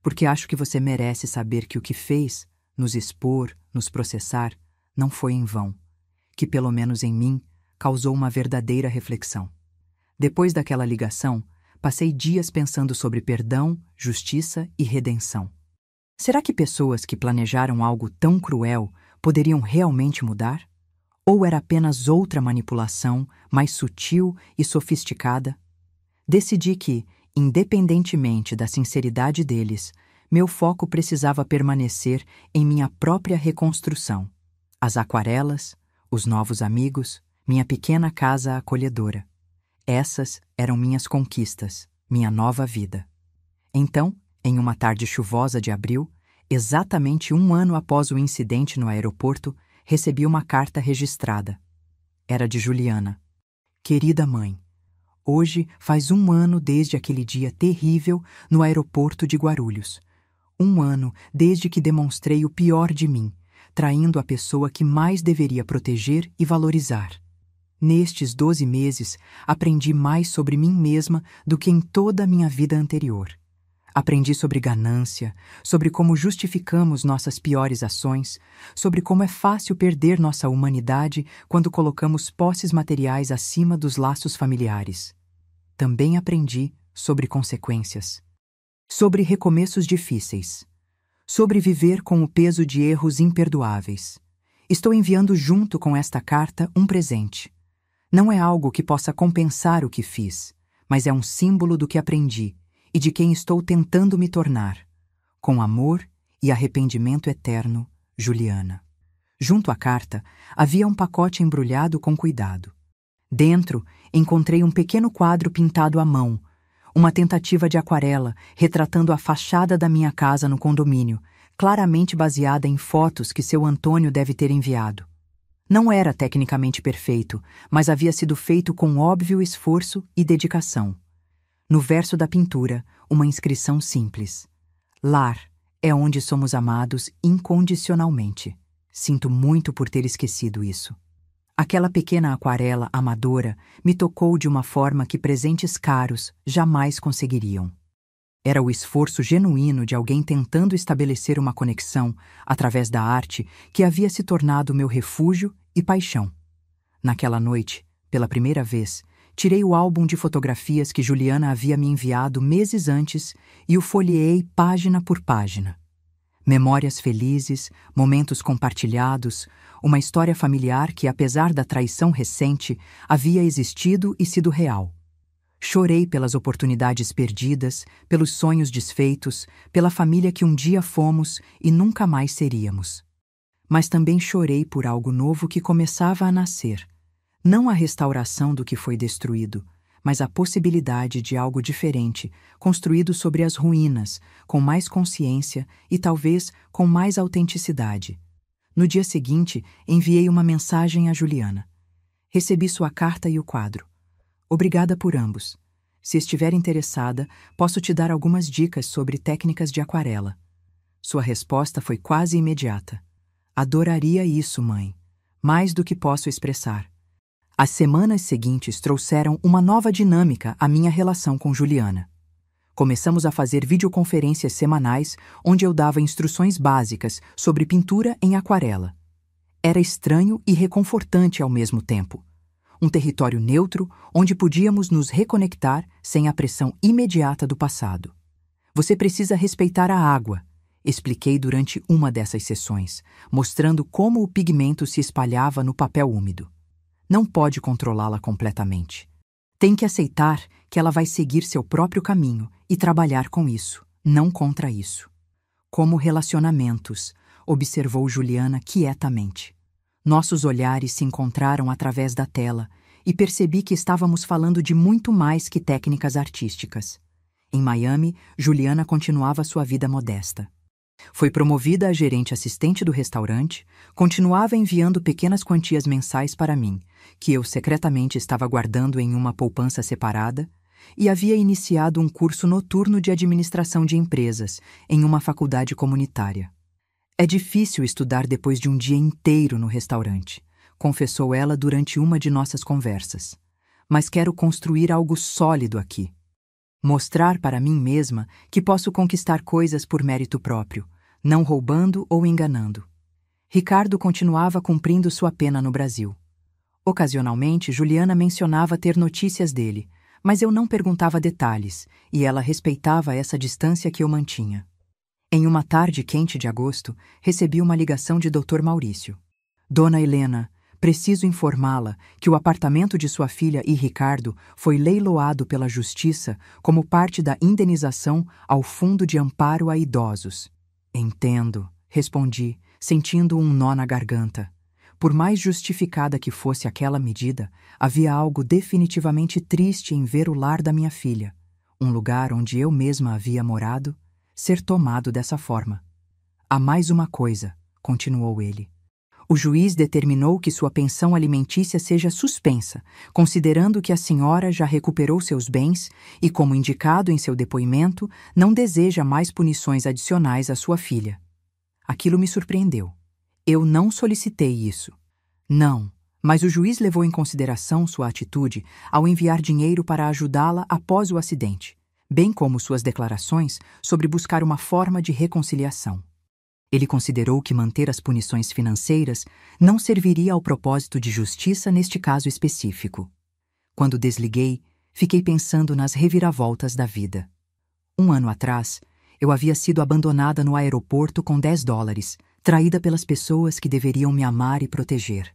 Porque acho que você merece saber que o que fez, nos expor, nos processar, não foi em vão, que pelo menos em mim causou uma verdadeira reflexão. Depois daquela ligação, passei dias pensando sobre perdão, justiça e redenção. Será que pessoas que planejaram algo tão cruel poderiam realmente mudar? Ou era apenas outra manipulação, mais sutil e sofisticada? Decidi que, independentemente da sinceridade deles, meu foco precisava permanecer em minha própria reconstrução. As aquarelas, os novos amigos, minha pequena casa acolhedora. Essas eram minhas conquistas, minha nova vida. Então, em uma tarde chuvosa de abril, exatamente 1 ano após o incidente no aeroporto, recebi uma carta registrada. Era de Juliana. Querida mãe, hoje faz 1 ano desde aquele dia terrível no aeroporto de Guarulhos. 1 ano desde que demonstrei o pior de mim, traindo a pessoa que mais deveria proteger e valorizar. Nestes 12 meses, aprendi mais sobre mim mesma do que em toda a minha vida anterior. Aprendi sobre ganância, sobre como justificamos nossas piores ações, sobre como é fácil perder nossa humanidade quando colocamos posses materiais acima dos laços familiares. Também aprendi sobre consequências, sobre recomeços difíceis, sobre viver com o peso de erros imperdoáveis. Estou enviando junto com esta carta um presente. Não é algo que possa compensar o que fiz, mas é um símbolo do que aprendi e de quem estou tentando me tornar. Com amor e arrependimento eterno, Juliana. Junto à carta, havia um pacote embrulhado com cuidado. Dentro, encontrei um pequeno quadro pintado à mão, uma tentativa de aquarela retratando a fachada da minha casa no condomínio, claramente baseada em fotos que seu Antônio deve ter enviado. Não era tecnicamente perfeito, mas havia sido feito com óbvio esforço e dedicação. No verso da pintura, uma inscrição simples. Lar é onde somos amados incondicionalmente. Sinto muito por ter esquecido isso. Aquela pequena aquarela amadora me tocou de uma forma que presentes caros jamais conseguiriam. Era o esforço genuíno de alguém tentando estabelecer uma conexão, através da arte, que havia se tornado meu refúgio e paixão. Naquela noite, pela primeira vez, tirei o álbum de fotografias que Juliana havia me enviado meses antes e o folheei página por página. Memórias felizes, momentos compartilhados, uma história familiar que, apesar da traição recente, havia existido e sido real. Chorei pelas oportunidades perdidas, pelos sonhos desfeitos, pela família que um dia fomos e nunca mais seríamos. Mas também chorei por algo novo que começava a nascer. Não a restauração do que foi destruído, mas a possibilidade de algo diferente, construído sobre as ruínas, com mais consciência e talvez com mais autenticidade. No dia seguinte, enviei uma mensagem a Juliana. Recebi sua carta e o quadro. Obrigada por ambos. Se estiver interessada, posso te dar algumas dicas sobre técnicas de aquarela. Sua resposta foi quase imediata. Adoraria isso, mãe. Mais do que posso expressar. As semanas seguintes trouxeram uma nova dinâmica à minha relação com Juliana. Começamos a fazer videoconferências semanais onde eu dava instruções básicas sobre pintura em aquarela. Era estranho e reconfortante ao mesmo tempo. Um território neutro onde podíamos nos reconectar sem a pressão imediata do passado. Você precisa respeitar a água, expliquei durante uma dessas sessões, mostrando como o pigmento se espalhava no papel úmido. Não pode controlá-la completamente. Tem que aceitar que ela vai seguir seu próprio caminho e trabalhar com isso, não contra isso. Como relacionamentos, observou Juliana quietamente. Nossos olhares se encontraram através da tela e percebi que estávamos falando de muito mais que técnicas artísticas. Em Miami, Juliana continuava sua vida modesta. Foi promovida a gerente assistente do restaurante, continuava enviando pequenas quantias mensais para mim, que eu secretamente estava guardando em uma poupança separada, e havia iniciado um curso noturno de administração de empresas em uma faculdade comunitária. É difícil estudar depois de um dia inteiro no restaurante, confessou ela durante uma de nossas conversas. Mas quero construir algo sólido aqui. Mostrar para mim mesma que posso conquistar coisas por mérito próprio, não roubando ou enganando. Ricardo continuava cumprindo sua pena no Brasil. Ocasionalmente, Juliana mencionava ter notícias dele, mas eu não perguntava detalhes, e ela respeitava essa distância que eu mantinha. Em uma tarde quente de agosto, recebi uma ligação de Dr. Maurício. Dona Helena, preciso informá-la que o apartamento de sua filha e Ricardo foi leiloado pela Justiça como parte da indenização ao Fundo de Amparo a Idosos. Entendo, respondi, sentindo um nó na garganta. Por mais justificada que fosse aquela medida, havia algo definitivamente triste em ver o lar da minha filha, um lugar onde eu mesma havia morado, ser tomado dessa forma. Há mais uma coisa, continuou ele. O juiz determinou que sua pensão alimentícia seja suspensa, considerando que a senhora já recuperou seus bens e, como indicado em seu depoimento, não deseja mais punições adicionais à sua filha. Aquilo me surpreendeu. Eu não solicitei isso. Não, mas o juiz levou em consideração sua atitude ao enviar dinheiro para ajudá-la após o acidente, bem como suas declarações sobre buscar uma forma de reconciliação. Ele considerou que manter as punições financeiras não serviria ao propósito de justiça neste caso específico. Quando desliguei, fiquei pensando nas reviravoltas da vida. Um ano atrás, eu havia sido abandonada no aeroporto com $10, traída pelas pessoas que deveriam me amar e proteger.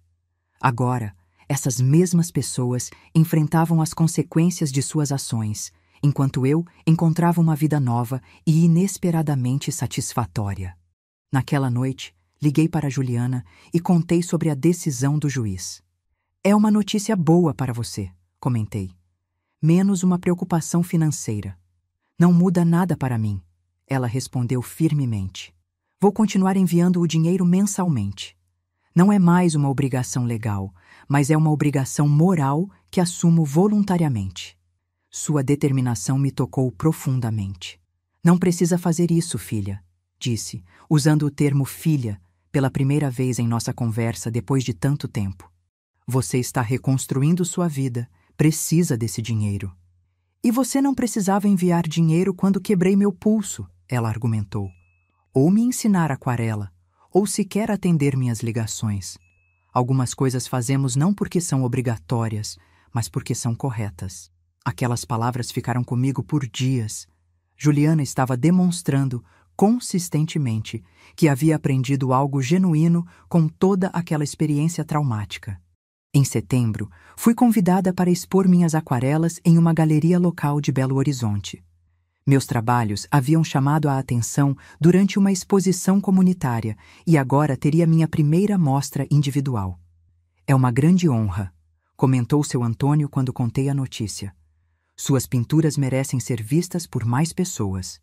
Agora, essas mesmas pessoas enfrentavam as consequências de suas ações, enquanto eu encontrava uma vida nova e inesperadamente satisfatória. Naquela noite, liguei para Juliana e contei sobre a decisão do juiz. É uma notícia boa para você, comentei. Menos uma preocupação financeira. Não muda nada para mim, ela respondeu firmemente. Vou continuar enviando o dinheiro mensalmente. Não é mais uma obrigação legal, mas é uma obrigação moral que assumo voluntariamente. Sua determinação me tocou profundamente. Não precisa fazer isso, filha, disse, usando o termo filha pela primeira vez em nossa conversa depois de tanto tempo. Você está reconstruindo sua vida, precisa desse dinheiro. E você não precisava enviar dinheiro quando quebrei meu pulso, ela argumentou. Ou me ensinar aquarela, ou sequer atender minhas ligações. Algumas coisas fazemos não porque são obrigatórias, mas porque são corretas. Aquelas palavras ficaram comigo por dias. Juliana estava demonstrando, consistentemente, que havia aprendido algo genuíno com toda aquela experiência traumática. Em setembro, fui convidada para expor minhas aquarelas em uma galeria local de Belo Horizonte. Meus trabalhos haviam chamado a atenção durante uma exposição comunitária e agora teria minha primeira mostra individual. É uma grande honra, comentou seu Antônio quando contei a notícia. Suas pinturas merecem ser vistas por mais pessoas.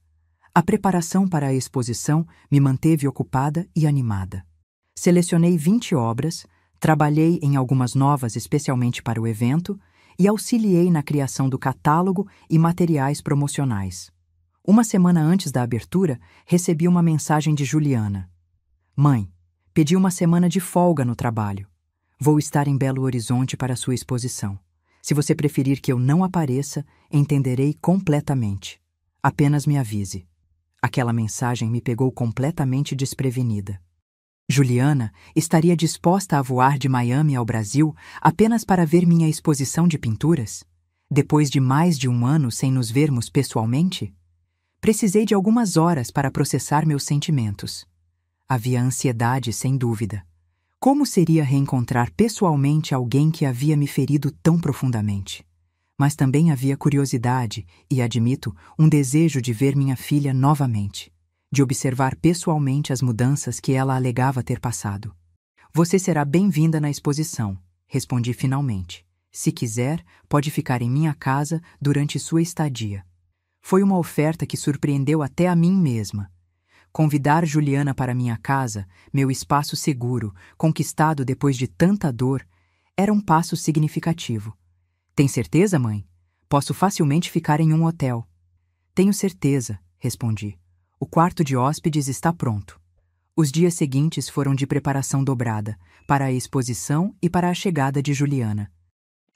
A preparação para a exposição me manteve ocupada e animada. Selecionei 20 obras, trabalhei em algumas novas especialmente para o evento e auxiliei na criação do catálogo e materiais promocionais. Uma semana antes da abertura, recebi uma mensagem de Juliana. Mãe, pedi uma semana de folga no trabalho. Vou estar em Belo Horizonte para a sua exposição. Se você preferir que eu não apareça, entenderei completamente. Apenas me avise. Aquela mensagem me pegou completamente desprevenida. Juliana estaria disposta a voar de Miami ao Brasil apenas para ver minha exposição de pinturas? Depois de mais de um ano sem nos vermos pessoalmente? Precisei de algumas horas para processar meus sentimentos. Havia ansiedade, sem dúvida. Como seria reencontrar pessoalmente alguém que havia me ferido tão profundamente? Mas também havia curiosidade e, admito, um desejo de ver minha filha novamente, de observar pessoalmente as mudanças que ela alegava ter passado. Você será bem-vinda na exposição, respondi finalmente. Se quiser, pode ficar em minha casa durante sua estadia. Foi uma oferta que surpreendeu até a mim mesma. Convidar Juliana para minha casa, meu espaço seguro, conquistado depois de tanta dor, era um passo significativo. Tem certeza, mãe? Posso facilmente ficar em um hotel. Tenho certeza, respondi. O quarto de hóspedes está pronto. Os dias seguintes foram de preparação dobrada, para a exposição e para a chegada de Juliana.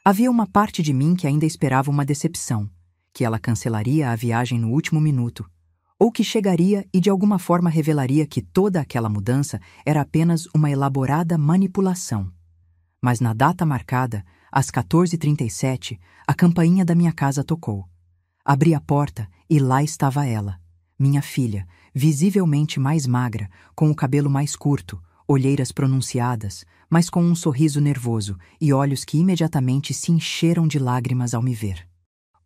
Havia uma parte de mim que ainda esperava uma decepção, que ela cancelaria a viagem no último minuto, ou que chegaria e de alguma forma revelaria que toda aquela mudança era apenas uma elaborada manipulação. Mas na data marcada, às 14h37, a campainha da minha casa tocou. Abri a porta e lá estava ela, minha filha, visivelmente mais magra, com o cabelo mais curto, olheiras pronunciadas, mas com um sorriso nervoso e olhos que imediatamente se encheram de lágrimas ao me ver.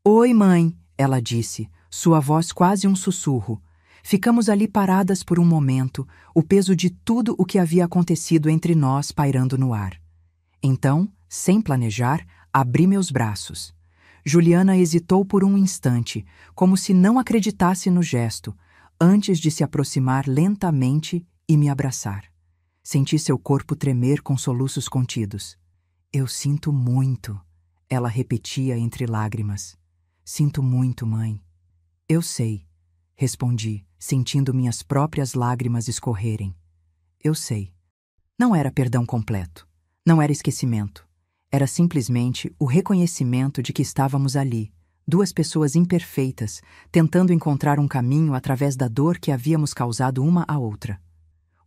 Oi, mãe, ela disse, sua voz quase um sussurro. Ficamos ali paradas por um momento, o peso de tudo o que havia acontecido entre nós pairando no ar. Então, sem planejar, abri meus braços. Juliana hesitou por um instante, como se não acreditasse no gesto, antes de se aproximar lentamente e me abraçar. Senti seu corpo tremer com soluços contidos. Eu sinto muito, ela repetia entre lágrimas. Sinto muito, mãe. Eu sei, respondi, sentindo minhas próprias lágrimas escorrerem. Eu sei. Não era perdão completo. Não era esquecimento. Era simplesmente o reconhecimento de que estávamos ali, duas pessoas imperfeitas, tentando encontrar um caminho através da dor que havíamos causado uma à outra.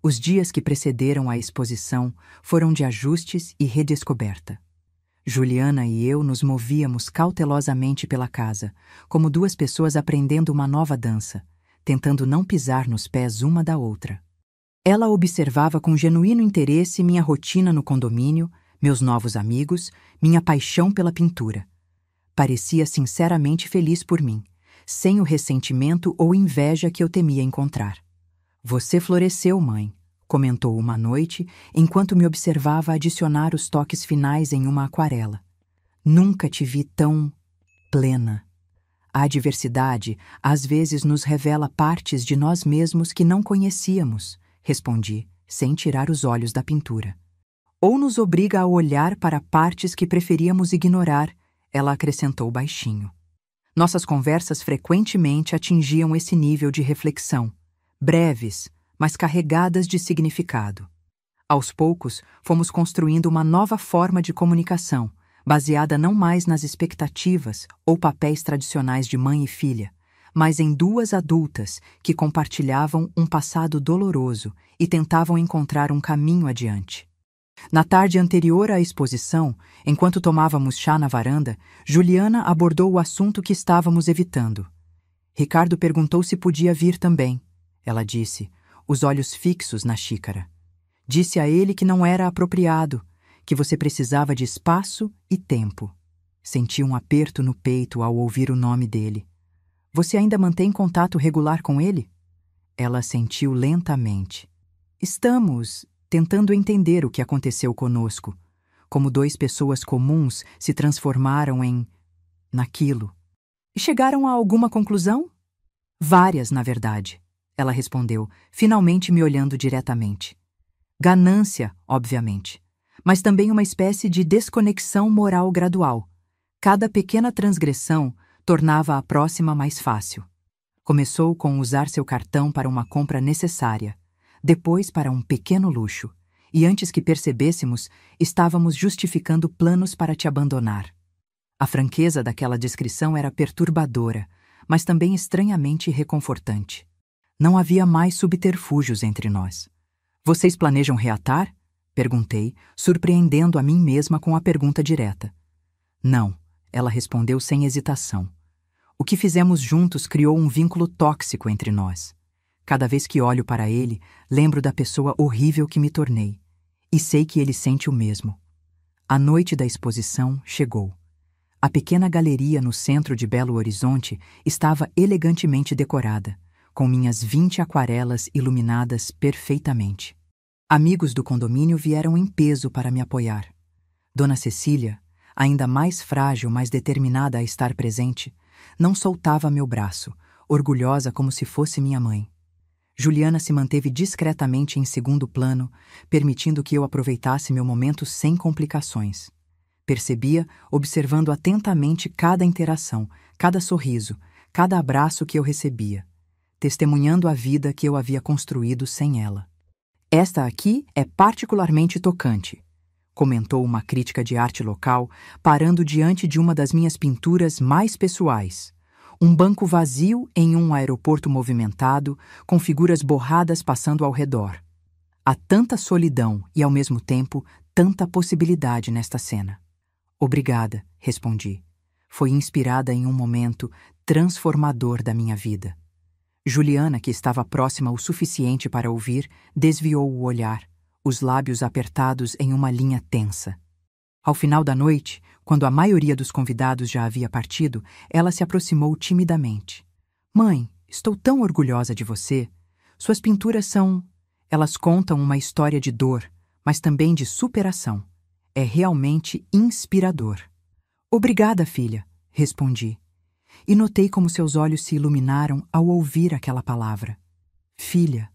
Os dias que precederam a exposição foram de ajustes e redescoberta. Juliana e eu nos movíamos cautelosamente pela casa, como duas pessoas aprendendo uma nova dança, tentando não pisar nos pés uma da outra. Ela observava com genuíno interesse minha rotina no condomínio, meus novos amigos, minha paixão pela pintura. Parecia sinceramente feliz por mim, sem o ressentimento ou inveja que eu temia encontrar. Você floresceu, mãe, comentou uma noite, enquanto me observava adicionar os toques finais em uma aquarela. Nunca te vi tão plena. A adversidade às vezes nos revela partes de nós mesmos que não conhecíamos, respondi, sem tirar os olhos da pintura. Ou nos obriga a olhar para partes que preferíamos ignorar, ela acrescentou baixinho. Nossas conversas frequentemente atingiam esse nível de reflexão, breves, mas carregadas de significado. Aos poucos, fomos construindo uma nova forma de comunicação, baseada não mais nas expectativas ou papéis tradicionais de mãe e filha, mas em duas adultas que compartilhavam um passado doloroso e tentavam encontrar um caminho adiante. Na tarde anterior à exposição, enquanto tomávamos chá na varanda, Juliana abordou o assunto que estávamos evitando. Ricardo perguntou se podia vir também. Ela disse, os olhos fixos na xícara. Disse a ele que não era apropriado, que você precisava de espaço e tempo. Senti um aperto no peito ao ouvir o nome dele. Você ainda mantém contato regular com ele? Ela assentiu lentamente. Estamos tentando entender o que aconteceu conosco, como duas pessoas comuns se transformaram naquilo. E chegaram a alguma conclusão? Várias, na verdade, ela respondeu, finalmente me olhando diretamente. Ganância, obviamente, mas também uma espécie de desconexão moral gradual. Cada pequena transgressão tornava a próxima mais fácil. Começou com usar seu cartão para uma compra necessária, depois para um pequeno luxo, e antes que percebêssemos, estávamos justificando planos para te abandonar. A franqueza daquela descrição era perturbadora, mas também estranhamente reconfortante. Não havia mais subterfúgios entre nós. Vocês planejam reatar? Perguntei, surpreendendo a mim mesma com a pergunta direta. Não, ela respondeu sem hesitação. O que fizemos juntos criou um vínculo tóxico entre nós. Cada vez que olho para ele, lembro da pessoa horrível que me tornei. E sei que ele sente o mesmo. A noite da exposição chegou. A pequena galeria no centro de Belo Horizonte estava elegantemente decorada, com minhas 20 aquarelas iluminadas perfeitamente. Amigos do condomínio vieram em peso para me apoiar. Dona Cecília, ainda mais frágil, mas determinada a estar presente, não soltava meu braço, orgulhosa como se fosse minha mãe. Juliana se manteve discretamente em segundo plano, permitindo que eu aproveitasse meu momento sem complicações. Percebia, observando atentamente cada interação, cada sorriso, cada abraço que eu recebia, testemunhando a vida que eu havia construído sem ela. Esta aqui é particularmente tocante, comentou uma crítica de arte local, parando diante de uma das minhas pinturas mais pessoais. Um banco vazio em um aeroporto movimentado, com figuras borradas passando ao redor. Há tanta solidão e, ao mesmo tempo, tanta possibilidade nesta cena. Obrigada, respondi. Foi inspirada em um momento transformador da minha vida. Juliana, que estava próxima o suficiente para ouvir, desviou o olhar, os lábios apertados em uma linha tensa. Ao final da noite, quando a maioria dos convidados já havia partido, ela se aproximou timidamente. Mãe, estou tão orgulhosa de você. Suas pinturas são... Elas contam uma história de dor, mas também de superação. É realmente inspirador. Obrigada, filha, respondi. E notei como seus olhos se iluminaram ao ouvir aquela palavra. Filha,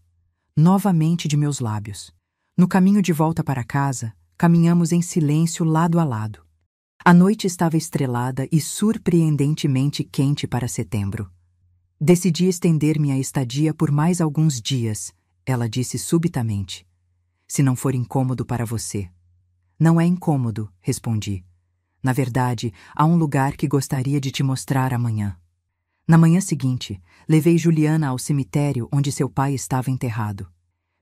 novamente de meus lábios. No caminho de volta para casa, caminhamos em silêncio lado a lado. A noite estava estrelada e surpreendentemente quente para setembro. Decidi estender minha estadia por mais alguns dias, ela disse subitamente. Se não for incômodo para você. Não é incômodo, respondi. Na verdade, há um lugar que gostaria de te mostrar amanhã. Na manhã seguinte, levei Juliana ao cemitério onde seu pai estava enterrado.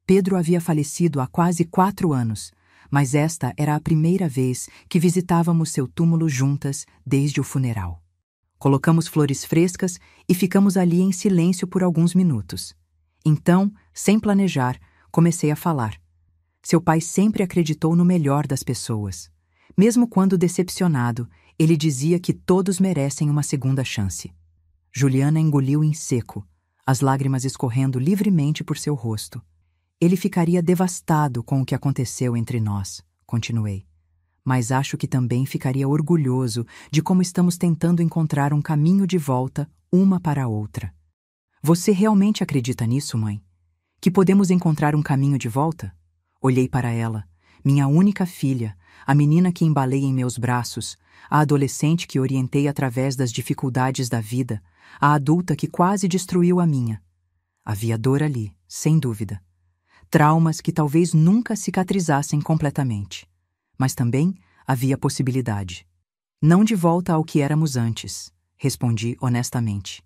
Pedro havia falecido há quase 4 anos, mas esta era a primeira vez que visitávamos seu túmulo juntas desde o funeral. Colocamos flores frescas e ficamos ali em silêncio por alguns minutos. Então, sem planejar, comecei a falar. Seu pai sempre acreditou no melhor das pessoas. Mesmo quando decepcionado, ele dizia que todos merecem uma segunda chance. Juliana engoliu em seco, as lágrimas escorrendo livremente por seu rosto. Ele ficaria devastado com o que aconteceu entre nós, continuei. Mas acho que também ficaria orgulhoso de como estamos tentando encontrar um caminho de volta uma para a outra. Você realmente acredita nisso, mãe? Que podemos encontrar um caminho de volta? Olhei para ela, minha única filha, a menina que embalei em meus braços, a adolescente que orientei através das dificuldades da vida, a adulta que quase destruiu a minha. Havia dor ali, sem dúvida. Traumas que talvez nunca cicatrizassem completamente. Mas também havia possibilidade. Não de volta ao que éramos antes, respondi honestamente.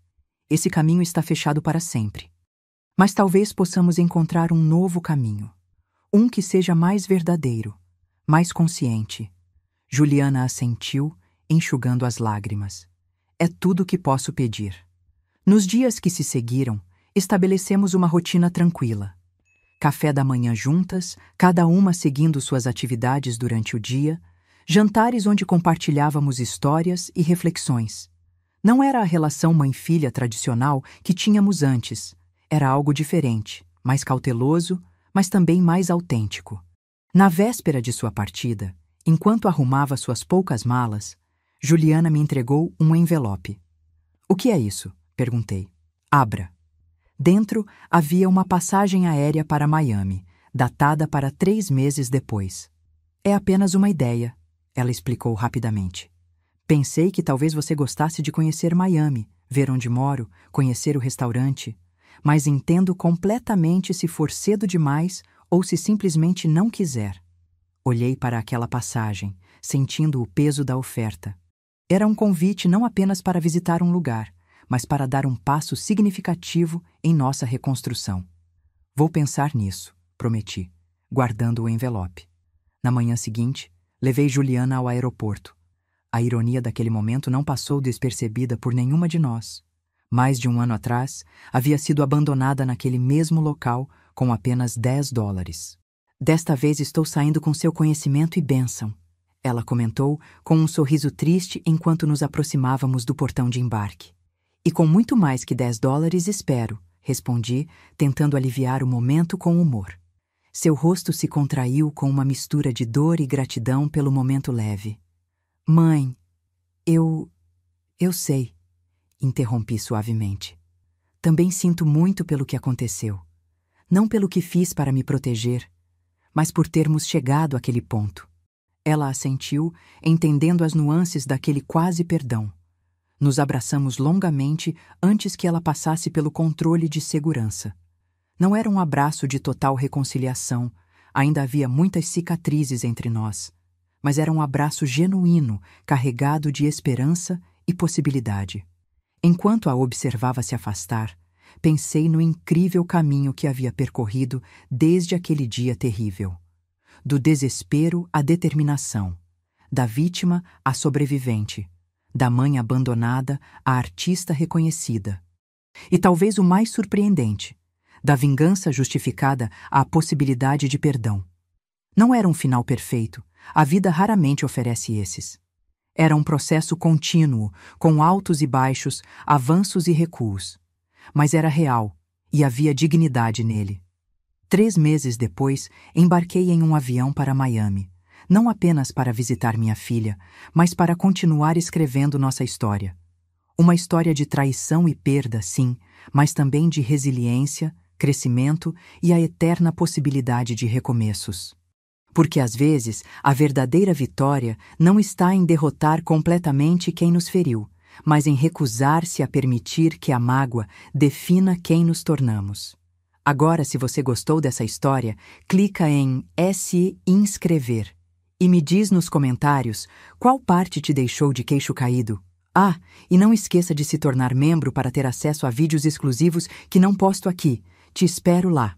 Esse caminho está fechado para sempre. Mas talvez possamos encontrar um novo caminho. Um que seja mais verdadeiro, mais consciente. Juliana assentiu, enxugando as lágrimas. É tudo o que posso pedir. Nos dias que se seguiram, estabelecemos uma rotina tranquila. Café da manhã juntas, cada uma seguindo suas atividades durante o dia, jantares onde compartilhávamos histórias e reflexões. Não era a relação mãe-filha tradicional que tínhamos antes. Era algo diferente, mais cauteloso, mas também mais autêntico. Na véspera de sua partida, enquanto arrumava suas poucas malas, Juliana me entregou um envelope. "O que é isso?" perguntei. "Abra." Dentro havia uma passagem aérea para Miami, datada para 3 meses depois. "É apenas uma ideia", ela explicou rapidamente. "Pensei que talvez você gostasse de conhecer Miami, ver onde moro, conhecer o restaurante, mas entendo completamente se for cedo demais ou se simplesmente não quiser." Olhei para aquela passagem, sentindo o peso da oferta. Era um convite não apenas para visitar um lugar, mas para dar um passo significativo em nossa reconstrução. "Vou pensar nisso", prometi, guardando o envelope. Na manhã seguinte, levei Juliana ao aeroporto. A ironia daquele momento não passou despercebida por nenhuma de nós. Mais de um ano atrás, havia sido abandonada naquele mesmo local com apenas $10. "Desta vez estou saindo com seu conhecimento e bênção", ela comentou com um sorriso triste enquanto nos aproximávamos do portão de embarque. "E com muito mais que $10, espero", respondi, tentando aliviar o momento com humor. Seu rosto se contraiu com uma mistura de dor e gratidão pelo momento leve. "Mãe, eu sei", interrompi suavemente. "Também sinto muito pelo que aconteceu. Não pelo que fiz para me proteger, mas por termos chegado àquele ponto." Ela assentiu, entendendo as nuances daquele quase perdão. Nos abraçamos longamente antes que ela passasse pelo controle de segurança. Não era um abraço de total reconciliação, ainda havia muitas cicatrizes entre nós, mas era um abraço genuíno, carregado de esperança e possibilidade. Enquanto a observava se afastar, pensei no incrível caminho que havia percorrido desde aquele dia terrível. Do desespero à determinação, da vítima à sobrevivente, da mãe abandonada à artista reconhecida. E talvez o mais surpreendente, da vingança justificada à possibilidade de perdão. Não era um final perfeito, a vida raramente oferece esses. Era um processo contínuo, com altos e baixos, avanços e recuos. Mas era real, e havia dignidade nele. 3 meses depois, embarquei em um avião para Miami. Não apenas para visitar minha filha, mas para continuar escrevendo nossa história. Uma história de traição e perda, sim, mas também de resiliência, crescimento e a eterna possibilidade de recomeços. Porque às vezes a verdadeira vitória não está em derrotar completamente quem nos feriu, mas em recusar-se a permitir que a mágoa defina quem nos tornamos. Agora, se você gostou dessa história, clica em se inscrever. E me diz nos comentários qual parte te deixou de queixo caído. Ah, e não esqueça de se tornar membro para ter acesso a vídeos exclusivos que não posto aqui. Te espero lá.